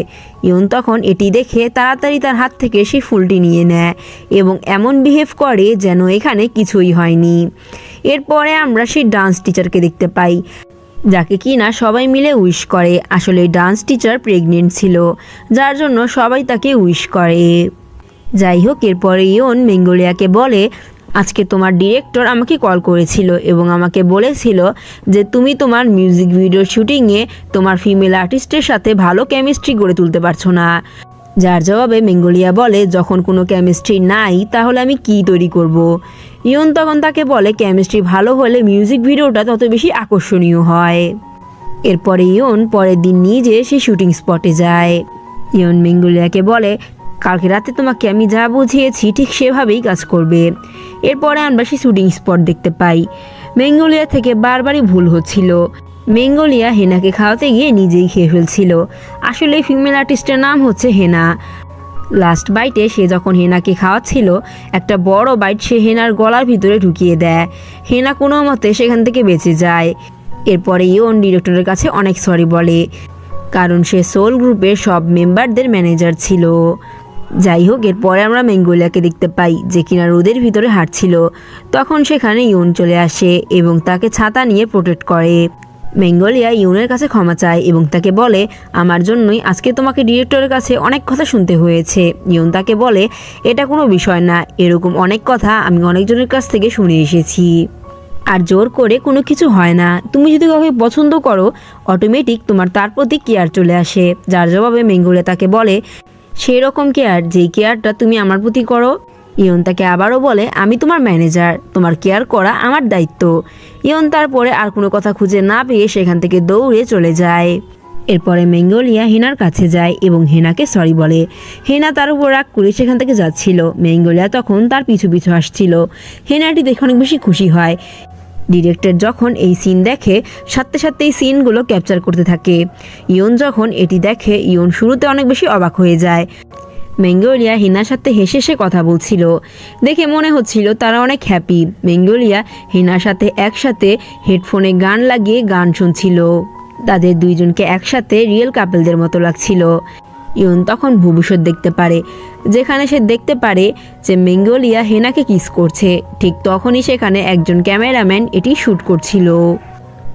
ইয়ন তখন এটি দেখে তাড়াতাড়ি তার হাত থেকে সেই ফুলটি নিয়ে নেয় এবং এমন বিহেভ করে যেন এখানে কিছুই হয়নি। এরপরে আমরা সেই ডান্স টিচারকে দেখতে পাই, যাকে কিনা সবাই মিলে উইশ করে। আসলে ডান্স টিচার প্রেগনেন্ট ছিল, যার জন্য সবাই তাকে উইশ করে। যাই হোক, এরপরে ইয়ন ম্যাঙ্গোলিয়াকে বলে আজকে তোমার ডিরেক্টর আমাকে কল করেছিল এবং আমাকে বলেছিল যে তুমি তোমার মিউজিক ভিডিওর শুটিংয়ে তোমার ফিমেল আর্টিস্টের সাথে ভালো কেমিস্ট্রি গড়ে তুলতে পারছো না। যার জবাবে ম্যাঙ্গোলিয়া বলে যখন কোনো কেমিস্ট্রি নাই তাহলে আমি কি তৈরি করব। ইয়ন তখন তাকে বলে কেমিস্ট্রি ভালো হলে মিউজিক ভিডিওটা তত বেশি আকর্ষণীয় হয়। এরপরে ইয়ন পরের দিন নিজে সেই শুটিং স্পটে যায়। ইয়ন ম্যাঙ্গোলিয়াকে বলে কালকে রাতে তোমাকে আমি যা বুঝিয়েছি ঠিক সেভাবেই কাজ করবে। এরপরে আমরা সেই শুটিং স্পট দেখতে পাই। ম্যাঙ্গোলিয়া থেকে বারবারই ভুল হচ্ছিল। ম্যাঙ্গোলিয়া হেনাকে খাওয়াতে গিয়ে নিজেই খেয়ে ফেলছিল। আসলে ফিমেল আর্টিস্টের নাম হচ্ছে হেনা। লাস্ট বাইটে সে যখন হেনাকে খাওয়াচ্ছিল একটা বড় বাইট সে হেনার গলার ভিতরে ঢুকিয়ে দেয়। হেনা কোনো মতে সেখান থেকে বেঁচে যায়। এরপরে ইয়ন ডিরেক্টরের কাছে অনেক সরি বলে, কারণ সে সোল গ্রুপের সব মেম্বারদের ম্যানেজার ছিল। যাই হোক, এরপরে আমরা ম্যাঙ্গোলিয়াকে দেখতে পাই যে কিনা রোদের ভিতরে হাঁটছিল। তখন সেখানে ইয়ন চলে আসে এবং তাকে ছাতা নিয়ে প্রোটেক্ট করে। ম্যাঙ্গোলিয়া ইয়নের কাছে ক্ষমা চায় এবং তাকে বলে আমার জন্যই আজকে তোমাকে ডিরেক্টরের কাছে অনেক কথা শুনতে হয়েছে। ইয়ন তাকে বলে এটা কোনো বিষয় না, এরকম অনেক কথা আমি অনেকজনের কাছ থেকে শুনে এসেছি, আর জোর করে কোনো কিছু হয় না। তুমি যদি কাউকে পছন্দ করো অটোমেটিক তোমার তার প্রতি কেয়ার চলে আসে। যার জবাবে ম্যাঙ্গোলিয়া তাকে বলে সেই রকম কেয়ার যেই কেয়ারটা তুমি আমার প্রতি করো। ইয়ন তাকে আবারও বলে আমি তোমার ম্যানেজার, তোমার কেয়ার করা আমার দায়িত্ব। ইয়ন তারপরে আর কোনো কথা খুঁজে না পেয়ে সেখান থেকে দৌড়ে চলে যায়। এরপরে ম্যাঙ্গোলিয়া হেনার কাছে যায় এবং হেনাকে সরি বলে। হেনা তার উপর রাগ করে সেখান থেকে যাচ্ছিল। ম্যাঙ্গোলিয়া তখন তার পিছু পিছু আসছিল। হেনাটি দেখে অনেক বেশি খুশি হয়। ডিরেক্টর যখন এই সিন দেখে সাথে সাথে এই সিনগুলো ক্যাপচার করতে থাকে। ইয়ন যখন এটি দেখে ইয়ন শুরুতে অনেক বেশি অবাক হয়ে যায়। ম্যাঙ্গোলিয়া হেনার সাথে হেসে হেসে কথা বলছিল, দেখে মনে হচ্ছিল তারা অনেক হ্যাপি। ম্যাঙ্গোলিয়া হেনার সাথে একসাথে হেডফোনে গান লাগিয়ে গান শুনছিল। তাদের দুইজনকে একসাথে রিয়েল কাপলদের মতো লাগছিল। ইয়ন তখন ভবিষ্যৎ দেখতে পারে, যেখানে সে দেখতে পারে যে ম্যাঙ্গোলিয়া হেনাকে কিস করছে। ঠিক তখনই সেখানে একজন ক্যামেরাম্যান এটি শ্যুট করছিল।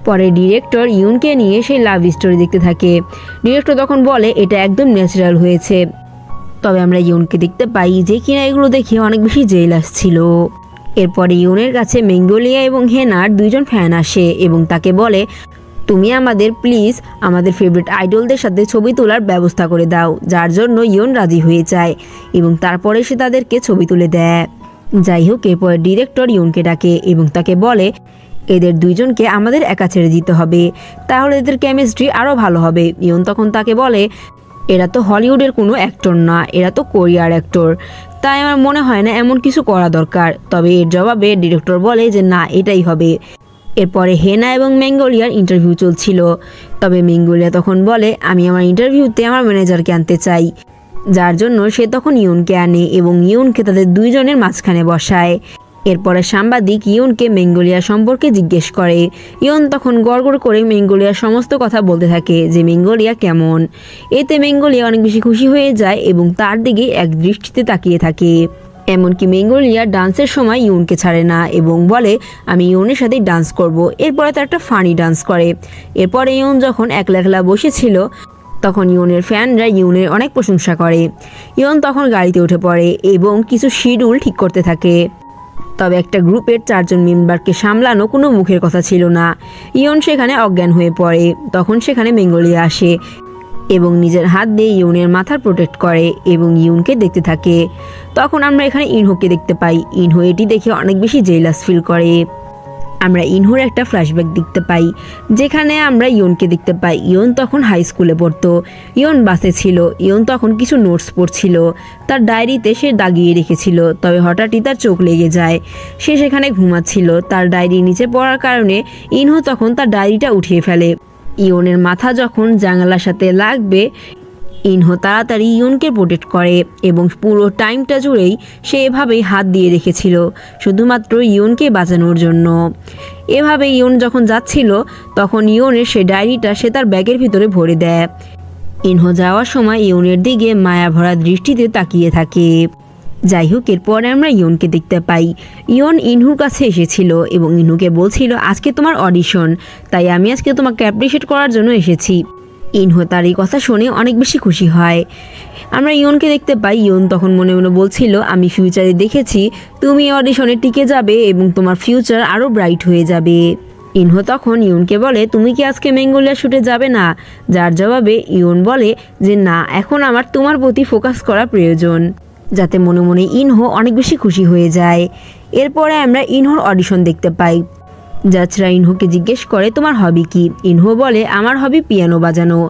পরে ডিরেক্টর ইয়নকে নিয়ে সেই লাভ স্টোরি দেখতে থাকে। ডিরেক্টর তখন বলে এটা একদম ন্যাচারাল হয়েছে। তবে আমরা ইয়নকে দেখতে পাই যে কিনা এগুলো দেখে অনেক বেশি জেলাস ছিল। এরপরে ইয়নের কাছে ম্যাঙ্গোলিয়া এবং হেনার দুইজন ফ্যান আসে এবং তাকে বলে তুমি আমাদের প্লিজ আমাদের ফেভারিট আইডলদের সাথে ছবি তোলার ব্যবস্থা করে দাও, যার জন্য ইয়ন রাজি হয়ে যায় এবং তারপরে সে তাদেরকে ছবি তুলে দেয়। যাই হোক, এরপর ডিরেক্টর ইয়নকে ডাকে এবং তাকে বলে এদের দুইজনকে আমাদের একা ছেড়ে দিতে হবে, তাহলে এদের কেমিস্ট্রি আরও ভালো হবে। ইয়ন তখন তাকে বলে এরা তো হলিউডের কোনো অ্যাক্টর না, এরা তো কোরিয়ার অ্যাক্টর, তাই আমার মনে হয় না এমন কিছু করা দরকার। তবে এর জবাবে ডিরেক্টর বলে যে না, এটাই হবে। এরপরে হেনা এবং ম্যাঙ্গোলিয়ার ইন্টারভিউ চলছিল। তবে ম্যাঙ্গোলিয়া তখন বলে আমি আমার ইন্টারভিউতে আমার ম্যানেজারকে আনতে চাই, যার জন্য সে তখন ইয়নকে আনে এবং ইয়নকে তাদের দুইজনের মাঝখানে বসায়। এরপরে সাংবাদিক ইয়নকে ম্যাঙ্গোলিয়া সম্পর্কে জিজ্ঞেস করে। ইয়ন তখন গড়গড় করে ম্যাঙ্গোলিয়ার সমস্ত কথা বলতে থাকে যে ম্যাঙ্গোলিয়া কেমন। এতে ম্যাঙ্গোলিয়া অনেক বেশি খুশি হয়ে যায় এবং তার দিকে এক দৃষ্টিতে তাকিয়ে থাকে। এমনকি ম্যাঙ্গোলিয়া ডান্সের সময় ইয়নকে ছাড়ে না এবং বলে আমি ইয়নের সাথেই ডান্স করব। এরপরে তার একটা ফানি ডান্স করে। এরপরে ইয়ন যখন একলা একলা বসেছিল তখন ইয়নের ফ্যানরা ইয়নের অনেক প্রশংসা করে। ইয়ন তখন গাড়িতে উঠে পড়ে এবং কিছু শিডিউল ঠিক করতে থাকে। তবে একটা গ্রুপের 4 জন মেম্বারকে সামলানো কোনো মুখের কথা ছিল না। ইয়ন সেখানে অজ্ঞান হয়ে পড়ে। তখন সেখানে ম্যাঙ্গোলিয়া আসে এবং নিজের হাত দিয়ে ইয়নের মাথার প্রোটেক্ট করে এবং ইয়নকে দেখতে থাকে। তখন আমরা এখানে ইনহোকে দেখতে পাই। ইনহো এটি দেখে অনেক বেশি জেলাস ফিল করে। আমরা ইনহোর একটা ফ্ল্যাশব্যাক দেখতে পাই, যেখানে আমরা ইয়নকে দেখতে পাই। ইয়ন তখন হাই স্কুলে পড়তো। ইয়ন বাসে ছিল। ইয়ন তখন কিছু নোটস পড়ছিল। তার ডায়েরিতে সে দাগিয়ে রেখেছিল। তবে হঠাৎই তার চোখ লেগে যায়। সে সেখানে ঘুমাচ্ছিল। তার ডায়েরি নিচে পড়ার কারণে ইনহো তখন তার ডায়েরিটা উঠিয়ে ফেলে। ইয়নের মাথা যখন জানালার সাথে লাগবে, ইনহো তাড়াতাড়ি ইয়নকে প্রোটেক্ট করে এবং পুরো টাইমটা জুড়েই সে এভাবেই হাত দিয়ে রেখেছিল শুধুমাত্র ইয়নকে বাঁচানোর জন্য। এভাবে ইয়ন যখন যাচ্ছিল তখন ইয়নের সে ডায়েরিটা সে তার ব্যাগের ভিতরে ভরে দেয়। ইনহো যাওয়ার সময় ইয়নের দিকে মায়া ভরা দৃষ্টিতে তাকিয়ে থাকে। যাই হোক, এরপরে আমরা ইয়নকে দেখতে পাই। ইয়ন ইনহুর কাছে এসেছিল এবং ইনহুকে বলছিল আজকে তোমার অডিশন, তাই আমি আজকে তোমাকে অ্যাপ্রিশিয়েট করার জন্য এসেছি। ইনহো তার এই কথা শুনে অনেক বেশি খুশি হয়। আমরা ইয়নকে দেখতে পাই। ইয়ন তখন মনে মনে বলছিল আমি ফিউচারে দেখেছি তুমি অডিশনে টিকে যাবে এবং তোমার ফিউচার আরও ব্রাইট হয়ে যাবে। ইনহো তখন ইয়নকে বলে তুমি কি আজকে ম্যাঙ্গোলিয়া শুটে যাবে না? যার জবাবে ইয়ন বলে যে না, এখন আমার তোমার প্রতি ফোকাস করা প্রয়োজন, যাতে মনে মনে ইনহো অনেক বেশি খুশি হয়ে যায়। এরপরে আমরা ইনহোর অডিশন দেখতে পাই। জাজরা ইনহোকে জিজ্ঞেস করে তোমার হবি কি? ইনহো বলে আমার হবি পিয়ানো বাজানো।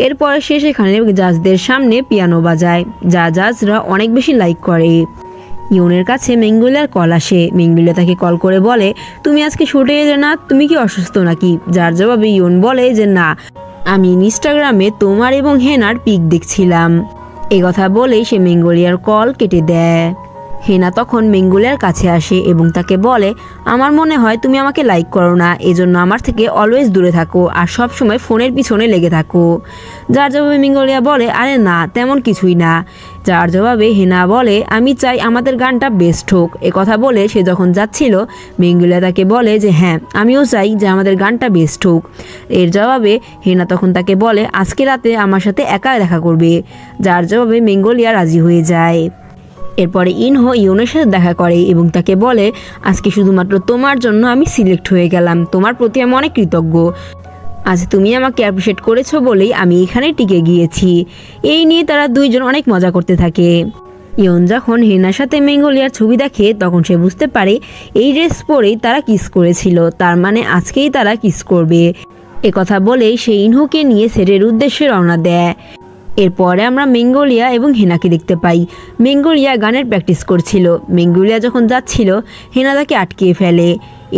এরপরে সে সেখানে জাজদের সামনে পিয়ানো বাজায়, যা জাজরা অনেক বেশি লাইক করে। ইয়নের কাছে ম্যাঙ্গোলিয়ার কল আসে। ম্যাঙ্গোলিয়া তাকে কল করে বলে তুমি আজকে শুটে এলে না, তুমি কি অসুস্থ নাকি? যার জবাবে ইয়ন বলে যে না, আমি ইনস্টাগ্রামে তোমার এবং হেনার পিক দেখছিলাম। এ কথা বলেই সে ম্যাঙ্গোলিয়ার কল কেটে দেয়। হেনা তখন ম্যাঙ্গোলিয়ার কাছে আসে এবং তাকে বলে আমার মনে হয় তুমি আমাকে লাইক করো না, এজন্য আমার থেকে অলওয়েজ দূরে থাকো আর সব সময় ফোনের পিছনে লেগে থাকো। যার জবাবে ম্যাঙ্গোলিয়া বলে আরে না, তেমন কিছুই না। যার জবাবে হেনা বলে আমি চাই আমাদের গানটা বেস্ট হোক। এ কথা বলে সে যখন যাচ্ছিল ম্যাঙ্গোলিয়া তাকে বলে যে হ্যাঁ, আমিও চাই যে আমাদের গানটা বেস্ট হোক। এর জবাবে হেনা তখন তাকে বলে আজকে রাতে আমার সাথে একা দেখা করবে। যার জবাবে ম্যাঙ্গোলিয়া রাজি হয়ে যায়। এরপরে ইনহো ইয়নের সাথে দেখা করে এবং তাকে বলে আজকে শুধুমাত্র তোমার জন্য আমি সিলেক্ট হয়ে গেলাম, তোমার প্রতি আমি অনেক কৃতজ্ঞ। আজ তুমি আমাকে অ্যাপ্রিশিয়েট করেছো বলেই আমি এখানে টিকে গিয়েছি। এই নিয়ে তারা দুইজন অনেক মজা করতে থাকে। ইয়ন যখন হেনার সাথে ম্যাঙ্গোলিয়ার ছবি দেখে তখন সে বুঝতে পারে এই ড্রেস পরেই তারা কিস করেছিল, তার মানে আজকেই তারা কিস করবে। একথা বলেই সে ইনহোকে নিয়ে সেটের উদ্দেশ্যে রওনা দেয়। এরপরে আমরা ম্যাঙ্গোলিয়া এবং হেনাকে দেখতে পাই। ম্যাঙ্গোলিয়া গানের প্র্যাকটিস করছিল। ম্যাঙ্গোলিয়া যখন যাচ্ছিল হেনা তাকে আটকিয়ে ফেলে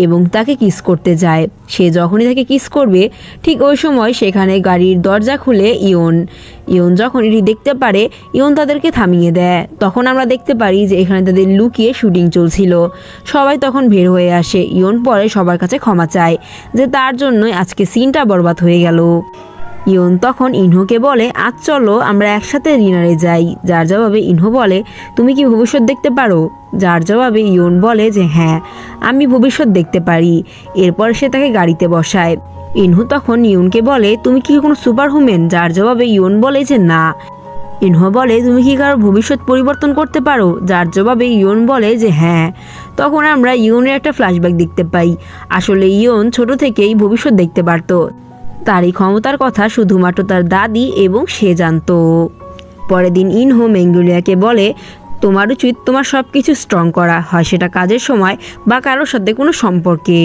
এবং তাকে কিস করতে যায়। সে যখনই তাকে কিস করবে ঠিক ওই সময় সেখানে গাড়ির দরজা খুলে ইয়ন যখন এটি দেখতে পারে ইয়ন তাদেরকে থামিয়ে দেয়। তখন আমরা দেখতে পারি যে এখানে তাদের লুকিয়ে শুটিং চলছিল। সবাই তখন বের হয়ে আসে। ইয়ন পরে সবার কাছে ক্ষমা চায় যে তার জন্যই আজকে সিনটা বরবাদ হয়ে গেল। ইয়ন তখন ইনহোকে বলে আজ চলো আমরা একসাথে ডিনারে যাই। যার জবাবে ইনহো বলে তুমি কি ভবিষ্যৎ দেখতে পারো? যার জবাবে ইয়ন বলে যে হ্যাঁ, আমি ভবিষ্যৎ দেখতে পারি। এরপর সে তাকে গাড়িতে বসায়। ইনহো তখন ইয়নকে বলে তুমি কি কোনো সুপার হুম্যান? যার জবাবে ইয়ন বলে যে না। ইনহো বলে তুমি কি কারো ভবিষ্যৎ পরিবর্তন করতে পারো? যার জবাবে ইয়ন বলে যে হ্যাঁ। তখন আমরা ইয়নের একটা ফ্ল্যাশব্যাক দেখতে পাই। আসলে ইয়ন ছোট থেকেই ভবিষ্যৎ দেখতে পারতো। তার এই ক্ষমতার কথা শুধুমাত্র তার দাদি এবং সে জানতো। পরের দিন ইনহো ম্যাঙ্গোলিয়াকে বলে, তোমার উচিত তোমার সব কিছু স্ট্রং করা, হয় সেটা কাজের সময় বা কারোর সাথে কোনো সম্পর্কে।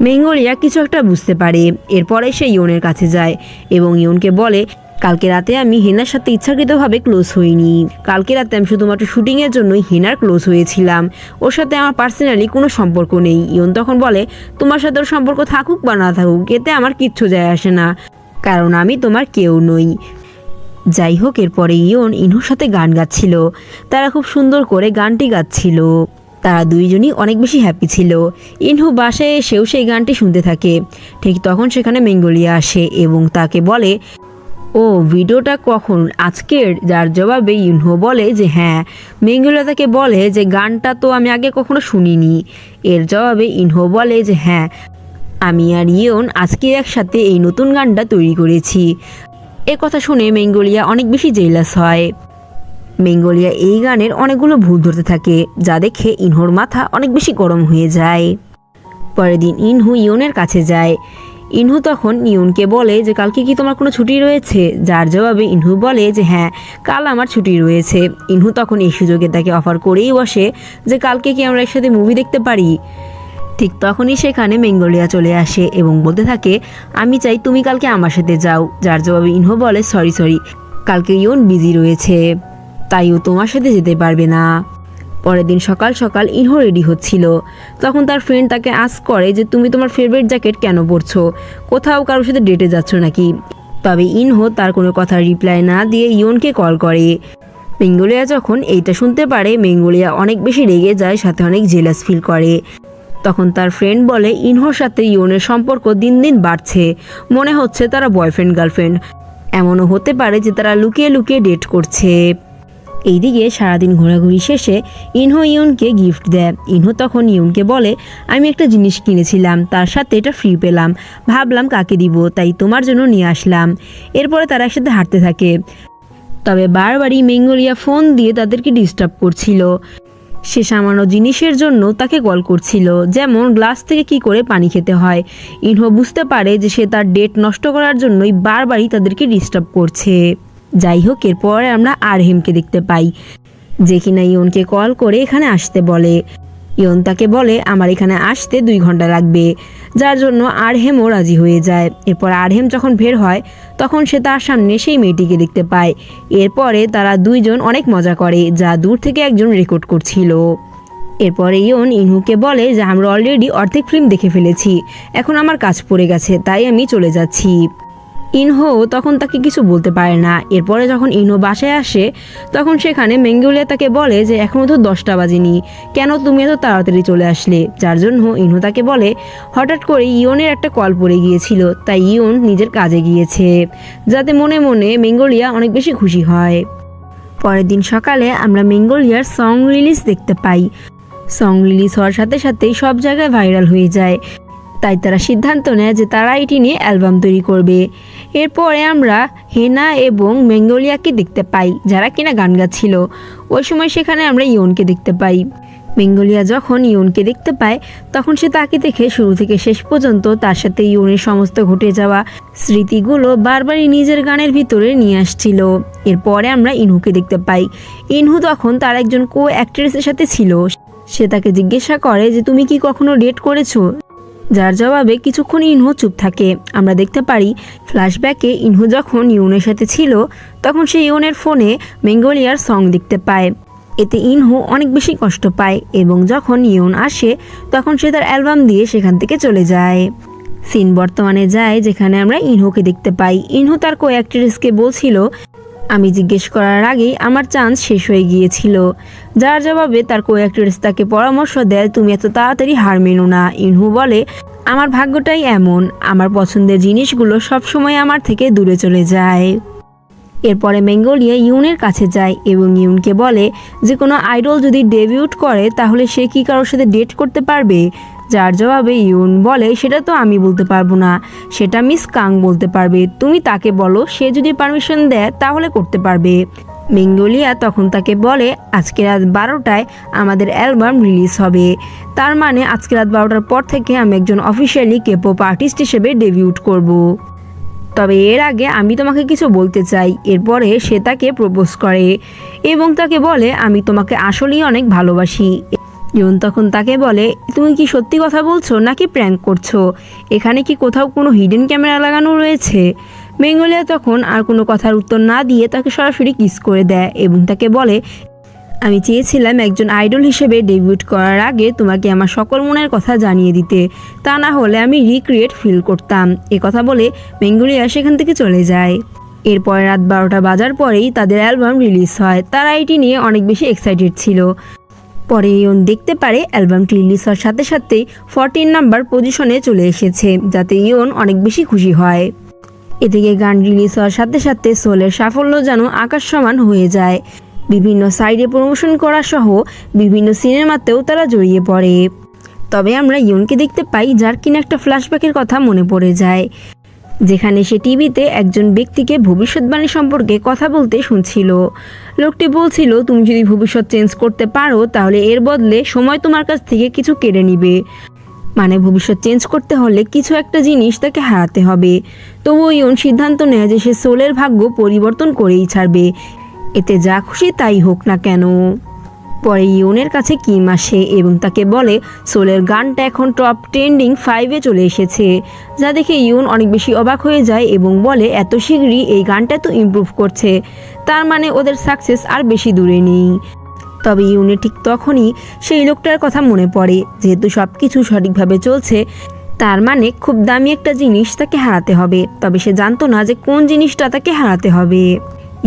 ম্যাঙ্গোলিয়া কিছু একটা বুঝতে পারে। এরপরে সে ইয়নের কাছে যায় এবং ইয়নকে বলে, কালকে রাতে আমি হেনার সাথে ইচ্ছাকৃতভাবে ক্লোজ হইনি। কালকে রাতে আমি শুধুমাত্র শুটিংয়ের জন্যই হেনার ক্লোজ হয়েছিলাম, ওর সাথে আমার পার্সোনালি কোনো সম্পর্ক নেই। ইয়ন তখন বলে, তোমার সাথে ওর সম্পর্ক থাকুক বা না থাকুক এতে আমার কিচ্ছু যায় আসে না, কারণ আমি তোমার কেউ নই। যাই হোক, এরপরে ইয়ন ইনহুর সাথে গান গাচ্ছিল। তারা খুব সুন্দর করে গানটি গাচ্ছিল। তারা দুইজনই অনেক বেশি হ্যাপি ছিল। ইনহু বাসায় এসেও সেই গানটি শুনতে থাকে। ঠিক তখন সেখানে ম্যাঙ্গোলিয়া আসে এবং তাকে বলে, ও ভিডিওটা কখন, আজকের? যার জবাবে ইনহো বলে যে হ্যাঁ। ম্যাঙ্গোলিয়া তাকে বলে যে গানটা তো আমি আগে কখনো শুনিনি। এর জবাবে ইনহো বলে যে হ্যাঁ, আমি আর ইয়ন আজকে একসাথে এই নতুন গানটা তৈরি করেছি। এ কথা শুনে ম্যাঙ্গোলিয়া অনেক বেশি জেলাস হয়। ম্যাঙ্গোলিয়া এই গানের অনেকগুলো ভুল ধরতে থাকে, যা দেখে ইনহোর মাথা অনেক বেশি গরম হয়ে যায়। পরের দিন ইনহু ইয়নের কাছে যায়। ইনহু তখন ইয়নকে বলে যে কালকে কি তোমার কোনো ছুটি রয়েছে? যার জবাবে ইনহু বলে যে হ্যাঁ, কাল আমার ছুটি রয়েছে। ইনহু তখন এই সুযোগে তাকে অফার করেই বসে যে কালকে কি আমরা একসাথে মুভি দেখতে পারি। ঠিক তখনই সেখানে ম্যাঙ্গোলিয়া চলে আসে এবং বলতে থাকে, আমি চাই তুমি কালকে আমার সাথে যাও। যার জবাবে ইনহু বলে, সরি, কালকে ইয়ন বিজি রয়েছে, তাই ও তোমার সাথে যেতে পারবে না। পরের দিন সকাল সকাল ইনহো রেডি হচ্ছিল। তখন তার ফ্রেন্ড তাকে আস্ক করে যে তুমি তোমার ফেভারিট জ্যাকেট কেন পরছো, কোথাও কারোর সাথে ডেটে যাচ্ছ নাকি? তবে ইনহো তার কোনো কথার রিপ্লাই না দিয়ে ইয়নকে কল করে। ম্যাঙ্গোলিয়া যখন এইটা শুনতে পারে, ম্যাঙ্গোলিয়া অনেক বেশি রেগে যায়, সাথে অনেক জেলাস ফিল করে। তখন তার ফ্রেন্ড বলে, ইনহোর সাথে ইয়নের সম্পর্ক দিন দিন বাড়ছে, মনে হচ্ছে তারা বয়ফ্রেন্ড গার্লফ্রেন্ড। এমনও হতে পারে যে তারা লুকিয়ে লুকিয়ে ডেট করছে। এইদিকে সারাদিন ঘোরাঘুরি শেষে ইনহো ইয়নকে গিফট দেয়। ইনহো তখন ইয়নকে বলে, আমি একটা জিনিস কিনেছিলাম, তার সাথে এটা ফ্রি পেলাম, ভাবলাম কাকে দিব, তাই তোমার জন্য নিয়ে আসলাম। এরপরে তারা একসাথে হাঁটতে থাকে। তবে বারবারই ম্যাঙ্গোলিয়া ফোন দিয়ে তাদেরকে ডিস্টার্ব করছিল। সে সামান্য জিনিসের জন্য তাকে কল করছিল, যেমন গ্লাস থেকে কি করে পানি খেতে হয়। ইনহো বুঝতে পারে যে সে তার ডেট নষ্ট করার জন্যই বারবারই তাদেরকে ডিস্টার্ব করছে। যাই হোক, এরপরে আমরা আরহেমকে দেখতে পাই, যে কিনা ইয়নকে কল করে এখানে আসতে বলে। ইয়ন তাকে বলে আমার এখানে আসতে 2 ঘন্টা লাগবে, যার জন্য আরহেমও রাজি হয়ে যায়। এরপর আরহেম যখন বের হয় তখন সে তার সামনে সেই মেয়েটিকে দেখতে পায়। এরপরে তারা দুইজন অনেক মজা করে, যা দূর থেকে একজন রেকর্ড করছিল। এরপরে ইয়ন ইনহুকে বলে যে আমরা অলরেডি অর্ধেক ফিল্ম দেখে ফেলেছি, এখন আমার কাজ পড়ে গেছে, তাই আমি চলে যাচ্ছি। ইনহো তখন তাকে কিছু বলতে পারে না। এরপরে যখন ইনহো বাসায় আসে তখন সেখানে ম্যাঙ্গোলিয়া তাকে বলে যে এখনও তো 10টা বাজেনি, কেন তুমি এত তাড়াতাড়ি চলে আসলে? যার জন্য ইনহো তাকে বলে হঠাৎ করে ইয়নের একটা কল পড়ে গিয়েছিল, তাই ইয়ন নিজের কাজে গিয়েছে, যাতে মনে মনে ম্যাঙ্গোলিয়া অনেক বেশি খুশি হয়। পরের দিন সকালে আমরা ম্যাঙ্গোলিয়ার সং রিলিজ দেখতে পাই। সং রিলিজ হওয়ার সাথে সাথেই সব জায়গায় ভাইরাল হয়ে যায়, তাই তারা সিদ্ধান্ত নেয় যে তারা এটি নিয়ে অ্যালবাম তৈরি করবে। এরপরে আমরা হেনা এবং ম্যাঙ্গোলিয়াকে দেখতে পাই, যারা কিনা গান গাচ্ছিল। ওই সময় সেখানে আমরা ইয়নকে দেখতে পাই। ম্যাঙ্গোলিয়া যখন ইয়নকে দেখতে পায় তখন সে তাকে দেখে শুরু থেকে শেষ পর্যন্ত তার সাথে ইয়নের সমস্ত ঘটে যাওয়া স্মৃতিগুলো বারবারই নিজের গানের ভিতরে নিয়ে আসছিল। এরপরে আমরা ইনহুকে দেখতে পাই। ইনহু তখন তার একজন কো অ্যাক্ট্রেসের সাথে ছিল। সে তাকে জিজ্ঞাসা করে যে তুমি কি কখনো ডেট করেছো? যার জবাবে কিছুক্ষণ ইনহু চুপ থাকে। আমরা দেখতে পারি ফ্ল্যাশব্যাকে ইনহু যখন ইয়নের সাথে ছিল তখন সে ইয়নের ফোনে ম্যাঙ্গোলিয়ার সং দেখতে পায়। এতে ইনহু অনেক বেশি কষ্ট পায় এবং যখন ইয়ন আসে তখন সে তার অ্যালবাম দিয়ে সেখান থেকে চলে যায়। সিন বর্তমানে যায় যেখানে আমরা ইনহুকে দেখতে পাই। ইনহু তার কো অ্যাক্ট্রেসকে বলছিল আমি জিজ্ঞেস করার আগেই আমার চান্স শেষ হয়ে গিয়েছিল। যার জবাবে তার কো অ্যাক্ট্রেস তাকে পরামর্শ দেয় তুমি এত তাড়াতাড়ি হার মেনো না। ইনহু বলে আমার ভাগ্যটাই এমন, আমার পছন্দের জিনিসগুলো সবসময় আমার থেকে দূরে চলে যায়। এরপরে ম্যাঙ্গোলিয়া ইয়নের কাছে যায় এবং ইয়নকে বলে যে কোনো আইডল যদি ডেবিউট করে তাহলে সে কি কারোর সাথে ডেট করতে পারবে? যার জবাবে ইয়ন বলে সেটা তো আমি বলতে পারবো না, সেটা মিস কাং বলতে পারবে, তুমি তাকে বলো, সে যদি পারমিশন দেয় তাহলে করতে পারবে। ম্যাঙ্গোলিয়া তখন তাকে বলে আজকে রাত 12টায় আমাদের অ্যালবাম রিলিজ হবে, তার মানে আজকে রাত 12টার পর থেকে আমি একজন অফিসিয়ালি কেপপ আর্টিস্ট হিসেবে ডেবিউট করব। তবে এর আগে আমি তোমাকে কিছু বলতে চাই। এরপরে সে তাকে প্রপোজ করে এবং তাকে বলে আমি তোমাকে আসলেই অনেক ভালোবাসি। ইয়ন তখন তাকে বলে তুমি কি সত্যি কথা বলছো নাকি প্র্যাঙ্ক করছো? এখানে কি কোথাও কোনো হিডেন ক্যামেরা লাগানো রয়েছে? ম্যাঙ্গোলিয়া তখন আর কোনো কথার উত্তর না দিয়ে তাকে সরাসরি কিস করে দেয় এবং তাকে বলে আমি চেয়েছিলাম একজন আইডল হিসেবে ডেবিউট করার আগে তোমাকে আমার সকল মনের কথা জানিয়ে দিতে, তা না হলে আমি রিক্রিয়েট ফিল করতাম। এ কথা বলে ম্যাঙ্গোলিয়া সেখান থেকে চলে যায়। এরপর রাত 12টা বাজার পরেই তাদের অ্যালবাম রিলিজ হয়। তারা এটি নিয়ে অনেক বেশি এক্সাইটেড ছিল। পরে ইয়ন দেখতে পারে অ্যালবামটি রিলিজ হওয়ার সাথে সাথেই 14 নাম্বার পজিশনে চলে এসেছে, যাতে ইয়ন অনেক বেশি খুশি হয়। এদিকে গান রিলিজ হওয়ার সাথে সাথে সোলের সাফল্য যেন আকাশ সমান হয়ে যায়। বিভিন্ন সাইডে প্রমোশন করা সহ বিভিন্ন সিনেমাতেও তারা জড়িয়ে পড়ে। তবে আমরা ইয়নকে দেখতে পাই যার কিনা একটা ফ্ল্যাশব্যাকের কথা মনে পড়ে যায়, যেখানে সে টিভিতে একজন ব্যক্তিকে ভবিষ্যৎবাণী সম্পর্কে কথা বলতে শুনছিল। লোকটি বলছিল তুমি যদি ভবিষ্যৎ চেঞ্জ করতে পারো তাহলে এর বদলে সময় তোমার কাছ থেকে কিছু কেড়ে নিবে। মানে ভবিষ্যৎ চেঞ্জ করতে হলে কিছু একটা জিনিস তাকে হারাতে হবে। তবুও ইয়ন সিদ্ধান্ত নেয় যে সে সোলের ভাগ্য পরিবর্তন করেই ছাড়বে, এতে যা খুশি তাই হোক না কেন। পরে ইয়নের কাছে কিম আসে এবং তাকে বলে সোলের গানটা এখন টপ ট্রেন্ডিং 5-এ চলে এসেছে, যা দেখে ইয়ন অনেক বেশি অবাক হয়ে যায় এবং বলে এত শীঘ্রই এই গানটা তো ইমপ্রুভ করছে, তার মানে ওদের সাকসেস আর বেশি দূরে নেই। তবে ইয়নের ঠিক তখনই সেই লোকটার কথা মনে পড়ে, যেহেতু সব কিছু সঠিকভাবে চলছে তার মানে খুব দামি একটা জিনিস তাকে হারাতে হবে। তবে সে জানতো না যে কোন জিনিসটা তাকে হারাতে হবে।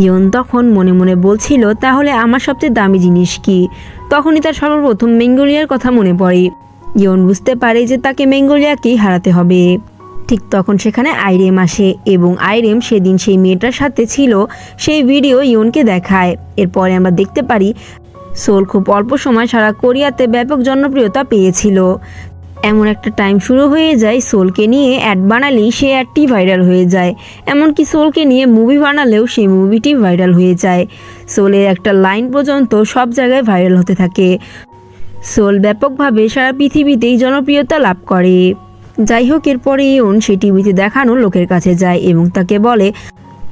ইয়ন তখন মনে মনে বলছিল তাহলে আমার সবচেয়ে দামি জিনিস কি? তখনই তার সর্বপ্রথম ম্যাঙ্গোলিয়ার কথা মনে পড়ে। ইয়ন বুঝতে পারে যে তাকে ম্যাঙ্গোলিয়াকেই হারাতে হবে। ঠিক তখন সেখানে আইরেম আসে এবং আইরেম সেদিন সেই মেয়েটার সাথে ছিল সেই ভিডিও ইয়নকে দেখায়। এরপরে আমরা দেখতে পারি সোল খুব অল্প সময় সারা কোরিয়াতে ব্যাপক জনপ্রিয়তা পেয়েছিল। এমন একটা টাইম শুরু হয়ে যায় সোলকে নিয়ে অ্যাড বানালেই সে অ্যাডটি ভাইরাল হয়ে যায়, এমনকি সোলকে নিয়ে মুভি বানালেও সেই মুভিটি ভাইরাল হয়ে যায়। সোলের একটা লাইন পর্যন্ত সব জায়গায় ভাইরাল হতে থাকে। সোল ব্যাপকভাবে সারা পৃথিবীতেই জনপ্রিয়তা লাভ করে। যাই হোক, এরপরে ইয়ন সে টিভিতে দেখানো লোকের কাছে যায় এবং তাকে বলে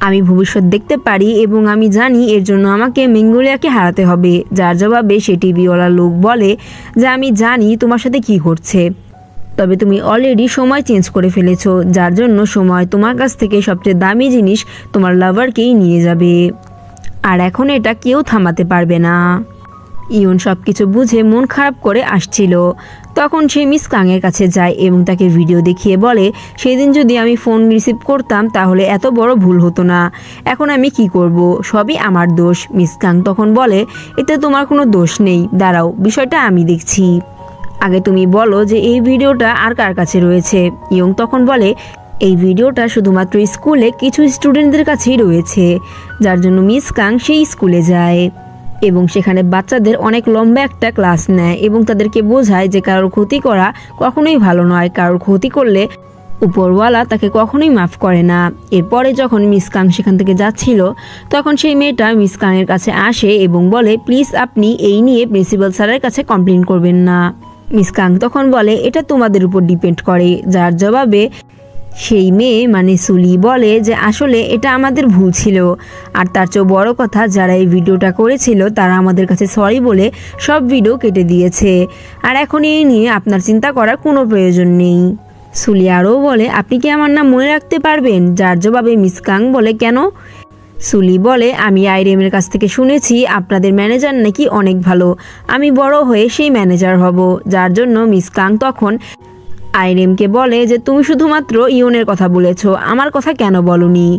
আমি ভবিষ্যৎ দেখতে পারি এবং আমি জানি এর জন্য আমাকে ম্যাঙ্গোলিয়াকে হারাতে হবে। যার জবাবে সে টিভিওয়ালা লোক বলে যে আমি জানি তোমার সাথে কি ঘটছে, তবে তুমি অলরেডি সময় চেঞ্জ করে ফেলেছো, যার জন্য সময় তোমার কাছ থেকে সবচেয়ে দামি জিনিস তোমার লাভারকেই নিয়ে যাবে, আর এখন এটা কেউ থামাতে পারবে না। ইয়ন সব কিছু বুঝে মন খারাপ করে আসছিল। তখন সে মিস কাংয়ের কাছে যায় এবং তাকে ভিডিও দেখিয়ে বলে সেদিন যদি আমি ফোন রিসিভ করতাম তাহলে এত বড় ভুল হতো না। এখন আমি কি করব? সবই আমার দোষ। মিস কাং তখন বলে এতে তোমার কোনো দোষ নেই, দাঁড়াও বিষয়টা আমি দেখছি। আগে তুমি বলো যে এই ভিডিওটা আর কার কাছে রয়েছে। ইয়ং তখন বলে এই ভিডিওটা শুধুমাত্র স্কুলে কিছু স্টুডেন্টদের কাছেই রয়েছে, যার জন্য মিস কাং সেই স্কুলে যায় এবং সেখানে বাচ্চাদের অনেক লম্বা একটা ক্লাস নেয় এবং তাদেরকে বোঝায় যে কারোর ক্ষতি করা কখনোই ভালো নয়, কারোর ক্ষতি করলে উপরওয়ালা তাকে কখনোই মাফ করে না। এরপরে যখন মিস কাং সেখান থেকে যাচ্ছিল তখন সেই মেয়েটা মিস কাংয়ের কাছে আসে এবং বলে প্লিজ আপনি এই নিয়ে প্রিন্সিপাল স্যারের কাছে কমপ্লেন করবেন না। মিস কাং তখন বলে এটা তোমাদের উপর ডিপেন্ড করে, যার জবাবে সেই মেয়ে মানে সুলি বলে যে আসলে এটা আমাদের ভুল ছিল, আর তার চেয়েও বড় কথা যারা এই ভিডিওটা করেছিল তারা আমাদের কাছে সরি বলে সব ভিডিও কেটে দিয়েছে, আর এখন এই নিয়ে আপনার চিন্তা করার কোনো প্রয়োজন নেই। সুলি আরও বলে আপনি কি আমার নাম মনে রাখতে পারবেন? যার জবাবে মিস কাং বলে কেন? সুলি বলে আমি আইরেমের কাছ থেকে শুনেছি আপনাদের ম্যানেজার নাকি অনেক ভালো, আমি বড় হয়ে সেই ম্যানেজার হব। যার জন্য মিস কাং তখন আইরেমকে বলে যে তুমি শুধুমাত্র ইয়নের কথা বলেছো, আমার কথা কেন বলনি?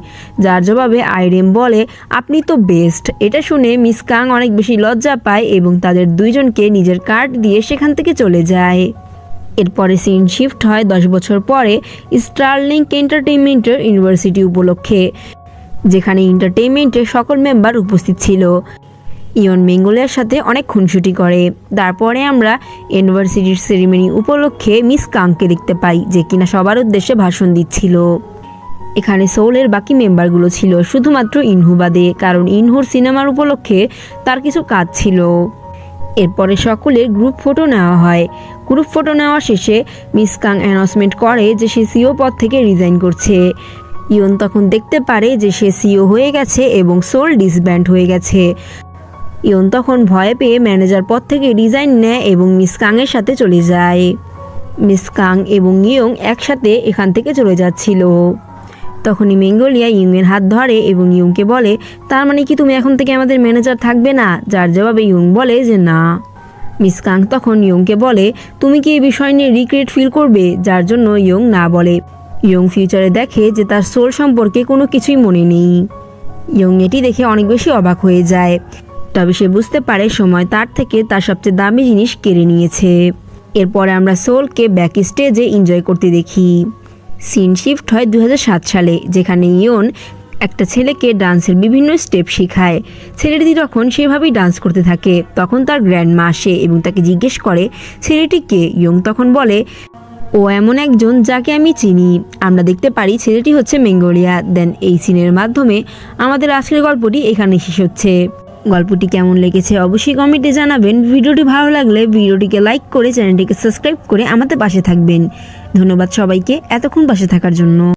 যার জবাবে আইরেম বলে আপনি তো বেস্ট। এটা শুনে মিস কাং অনেক বেশি লজ্জা পায় এবং তাদের দুইজনকে নিজের কার্ড দিয়ে সেখান থেকে চলে যায়। এরপরে সিন শিফট হয় 10 বছর পরে স্টারলিংক এন্টারটেইনমেন্টের ইউনিভার্সিটি উপলক্ষে, যেখানে এন্টারটেইনমেন্টের সকল মেম্বার উপস্থিত ছিল। ইয়ন ম্যাঙ্গোলিয়ার সাথে অনেক খুনসুটি করে। তারপরে আমরা ইউনিভার্সিটির সেরিমনি উপলক্ষে মিস কাংকে দেখতে পাই, যে কিনা সবার উদ্দেশ্যে ভাষণ দিচ্ছিল। এখানে সোলের বাকি মেম্বারগুলো ছিল শুধুমাত্র ইনহু বাদে, কারণ ইনহুর সিনেমার উপলক্ষে তার কিছু কাজ ছিল। এরপরে সকলের গ্রুপ ফটো নেওয়া হয়। গ্রুপ ফটো নেওয়া শেষে মিস কাং অ্যানাউন্সমেন্ট করে যে সে সিও পদ থেকে রিজাইন করছে। ইয়ন তখন দেখতে পারে যে সে সিও হয়ে গেছে এবং সোল ডিসব্যান্ড হয়ে গেছে। ইয়ন তখন ভয় পেয়ে ম্যানেজার পদ থেকে রিজাইন নেয় এবং মিস কাংয়ের সাথে চলে যায়। মিস কাং এবং ইয়ং একসাথে এখান থেকে চলে যাচ্ছিল। তখনই ম্যাঙ্গোলিয়া ইয়ংয়ের হাত ধরে এবং ইয়ংকে বলে, তার মানে কি তুমি এখন থেকে আমাদের ম্যানেজার থাকবে না? যার জবাবে ইয়ং বলে যে না। মিস কাং তখন ইয়ংকে বলে, তুমি কি এই বিষয় নিয়ে রিগ্রেট ফিল করবে? যার জন্য ইয়ং না বলে। ইয়ং ফিউচারে দেখে যে তার সোল সম্পর্কে কোনো কিছুই মনে নেই। ইয়ং এটি দেখে অনেক বেশি অবাক হয়ে যায়। তবে সে বুঝতে পারে সময় তার থেকে তার সবচেয়ে দামি জিনিস কেড়ে নিয়েছে। এরপরে আমরা সোলকে ব্যাক স্টেজে এনজয় করতে দেখি। সিন শিফট হয় 2007 সালে, যেখানে ইয়ন একটা ছেলেকে ডান্সের বিভিন্ন স্টেপ শেখায়। ছেলেটি যখন সেভাবেই ডান্স করতে থাকে তখন তার গ্র্যান্ডমা আসে এবং তাকে জিজ্ঞেস করে ছেলেটি কে। ইয়ং তখন বলে, ও এমন একজন যাকে আমি চিনি। আমরা দেখতে পারি ছেলেটি হচ্ছে ম্যাঙ্গোলিয়া। দেন এই সিনের মাধ্যমে আমাদের আজকের গল্পটি এখানে শেষ হচ্ছে। গল্পটি কেমন লেগেছে অবশ্যই কমেন্টে জানাবেন। ভিডিওটি ভালো লাগলে ভিডিওটিকে লাইক করে চ্যানেলটিকে সাবস্ক্রাইব করে আমাদের পাশে থাকবেন। ধন্যবাদ সবাইকে এতক্ষণ পাশে থাকার জন্য।